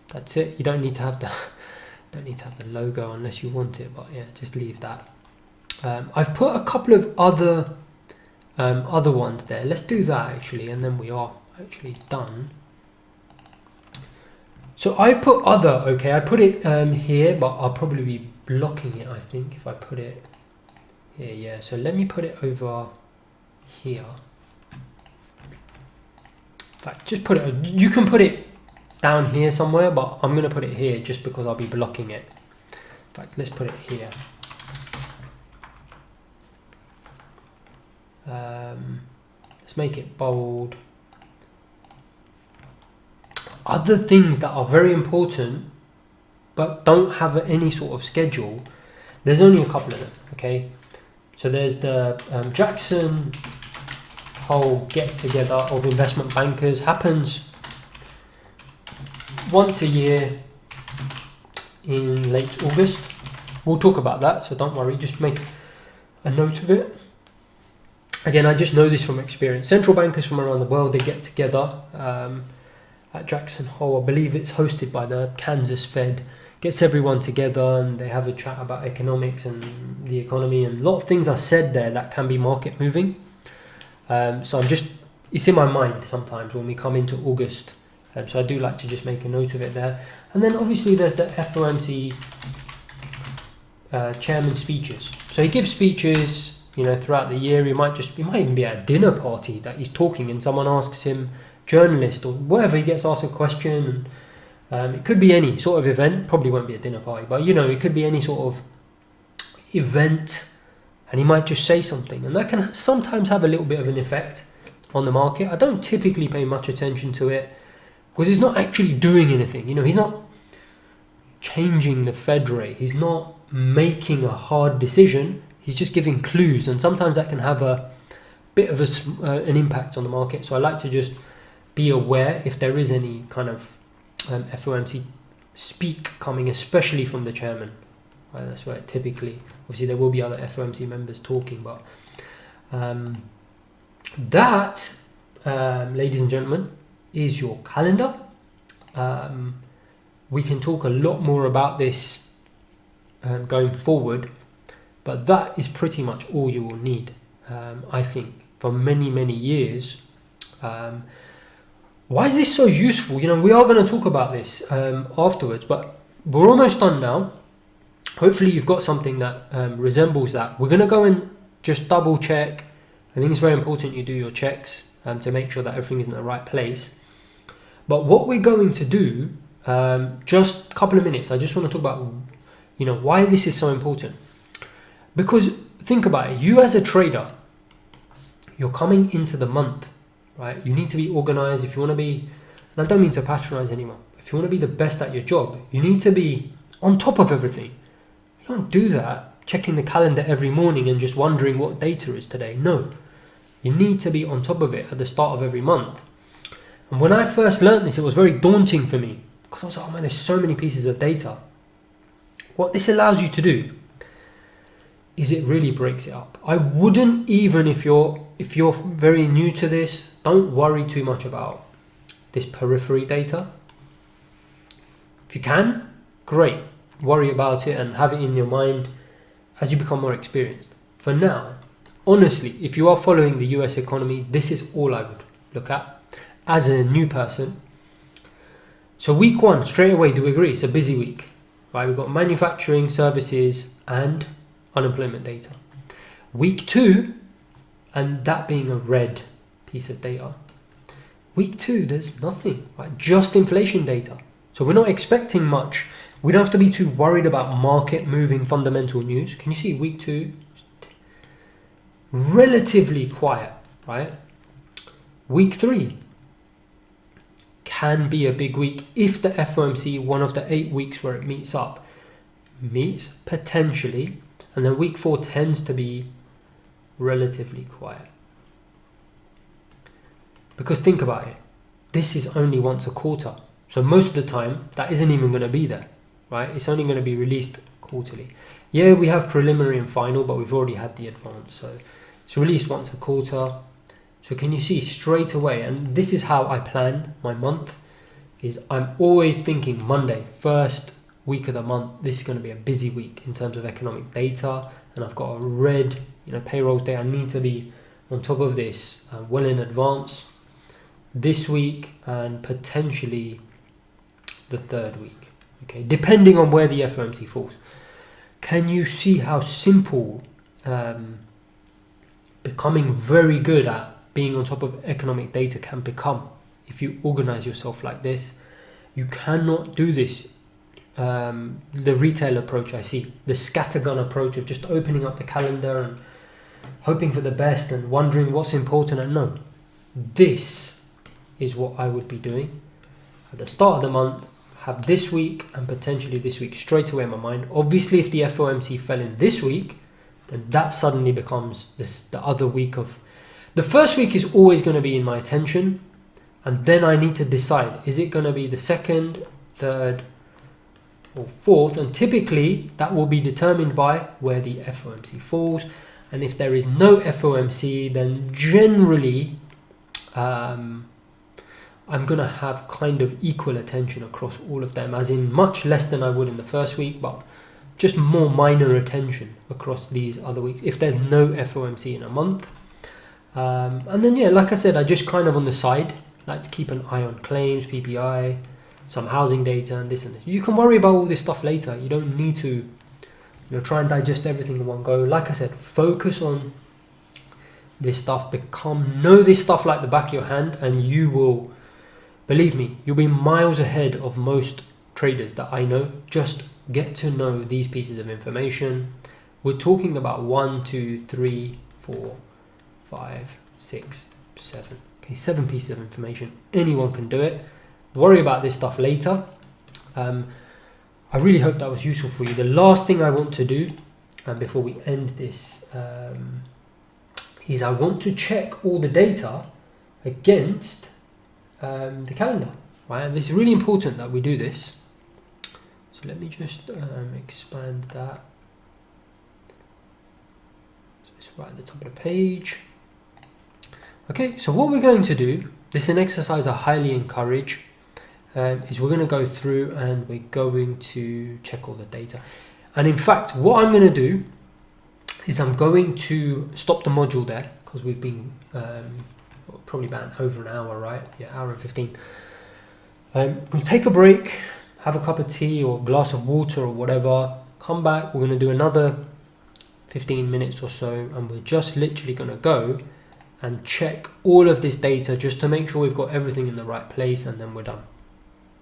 that's it. You don't need to have the logo unless you want it, but yeah, just leave that. I've put a couple of other ones there. Let's do that actually, and then we are actually done. So I've put other, okay, I put it here, but I'll probably be blocking it, I think, if I put it here. Yeah, so let me put it over here. In fact, just put it, you can put it down here somewhere, but I'm going to put it here just because I'll be blocking it. In fact, let's put it here. Let's make it bold. Other things that are very important but don't have any sort of schedule, there's only a couple of them, okay? So there's the Jackson Hole get-together of investment bankers, happens once a year in late August. We'll talk about that, so don't worry, just make a note of it. Again, I just know this from experience. Central bankers from around the world, they get together at Jackson Hole. I believe it's hosted by the Kansas Fed. Gets everyone together and they have a chat about economics and the economy, and a lot of things are said there that can be market moving. So it's in my mind sometimes when we come into August. So I do like to just make a note of it there. And then obviously there's the FOMC chairman speeches. So he gives speeches, throughout the year. He might even be at a dinner party that he's talking and someone asks him, journalist or whatever, he gets asked a question. It could be any sort of event, probably won't be a dinner party, but it could be any sort of event, and he might just say something, and that can sometimes have a little bit of an effect on the market. I don't typically pay much attention to it because he's not actually doing anything. He's not changing the Fed rate, he's not making a hard decision, he's just giving clues, and sometimes that can have a bit of an impact on the market. So I like to just be aware if there is any kind of FOMC speak coming, especially from the chairman. That's where typically, obviously there will be other FOMC members talking, but that, ladies and gentlemen, is your calendar. We can talk a lot more about this going forward, but that is pretty much all you will need, I think, for many, many years. Why is this so useful? We are going to talk about this afterwards, but we're almost done now. Hopefully you've got something that resembles that. We're going to go and just double check. I think it's very important you do your checks to make sure that everything is in the right place. But what we're going to do, just a couple of minutes, I just want to talk about why this is so important. Because think about it, you as a trader, you're coming into the month, right? You need to be organized. If you want to be, and I don't mean to patronize anyone, if you want to be the best at your job, you need to be on top of everything. You don't do that checking the calendar every morning and just wondering what data is today. No, you need to be on top of it at the start of every month. And when I first learned this, it was very daunting for me because I was like, oh man, there's so many pieces of data. What this allows you to do is it really breaks it up. I wouldn't even, if you're very new to this, don't worry too much about this periphery data. If you can, great. Worry about it and have it in your mind as you become more experienced. For now, honestly, if you are following the US economy, this is all I would look at as a new person. So week one, straight away, do we agree? It's a busy week, right? We've got manufacturing, services, and unemployment data. Week two, and that being a red piece of data. Week two, there's nothing, right? Just inflation data. So we're not expecting much. We don't have to be too worried about market moving fundamental news. Can you see week two? Relatively quiet, right? Week three can be a big week if the FOMC, one of the 8 weeks where it meets potentially, and then week four tends to be relatively quiet. Because think about it, this is only once a quarter. So most of the time, that isn't even going to be there, right? It's only going to be released quarterly. Yeah, we have preliminary and final, but we've already had the advance. So it's released once a quarter. So can you see straight away, and this is how I plan my month, is I'm always thinking Monday, first week of the month, this is going to be a busy week in terms of economic data, and I've got a red, payrolls day. I need to be on top of this well in advance this week and potentially the third week, okay, depending on where the FOMC falls. Can you see how simple becoming very good at being on top of economic data can become if you organize yourself like this. You cannot do this. The retail approach I see, the scattergun approach of just opening up the calendar and hoping for the best and wondering what's important. And no, this is what I would be doing at the start of the month. Have this week and potentially this week straight away in my mind. Obviously, if the FOMC fell in this week, then that suddenly becomes the other week of... The first week is always going to be in my attention, and then I need to decide, is it going to be the second, third, or fourth? And typically that will be determined by where the FOMC falls. And if there is no FOMC, then generally I'm going to have kind of equal attention across all of them, as in much less than I would in the first week, but just more minor attention across these other weeks if there's no FOMC in a month. And then, yeah, like I said, I just kind of on the side like to keep an eye on claims, PPI, some housing data, and this and this. You can worry about all this stuff later. You don't need to, try and digest everything in one go. Like I said, focus on this stuff. Know this stuff like the back of your hand, and you will, believe me, you'll be miles ahead of most traders that I know. Just get to know these pieces of information. We're talking about 1, 2, 3, 4, 5, 6, 7. Okay, 7 pieces of information. Anyone can do it. Worry about this stuff later. I really hope that was useful for you. The last thing I want to do before we end this is I want to check all the data against the calendar, right? And this is really important that we do this. So let me just expand that. So it's right at the top of the page. Okay, so what we're going to do, this is an exercise I highly encourage, is we're going to go through and we're going to check all the data. And in fact, what I'm going to do is I'm going to stop the module there, because we've been probably about over an hour, right? Yeah, hour and 15. We'll take a break, have a cup of tea or a glass of water or whatever, come back, we're going to do another 15 minutes or so, and we're just literally going to go and check all of this data just to make sure we've got everything in the right place, and then we're done.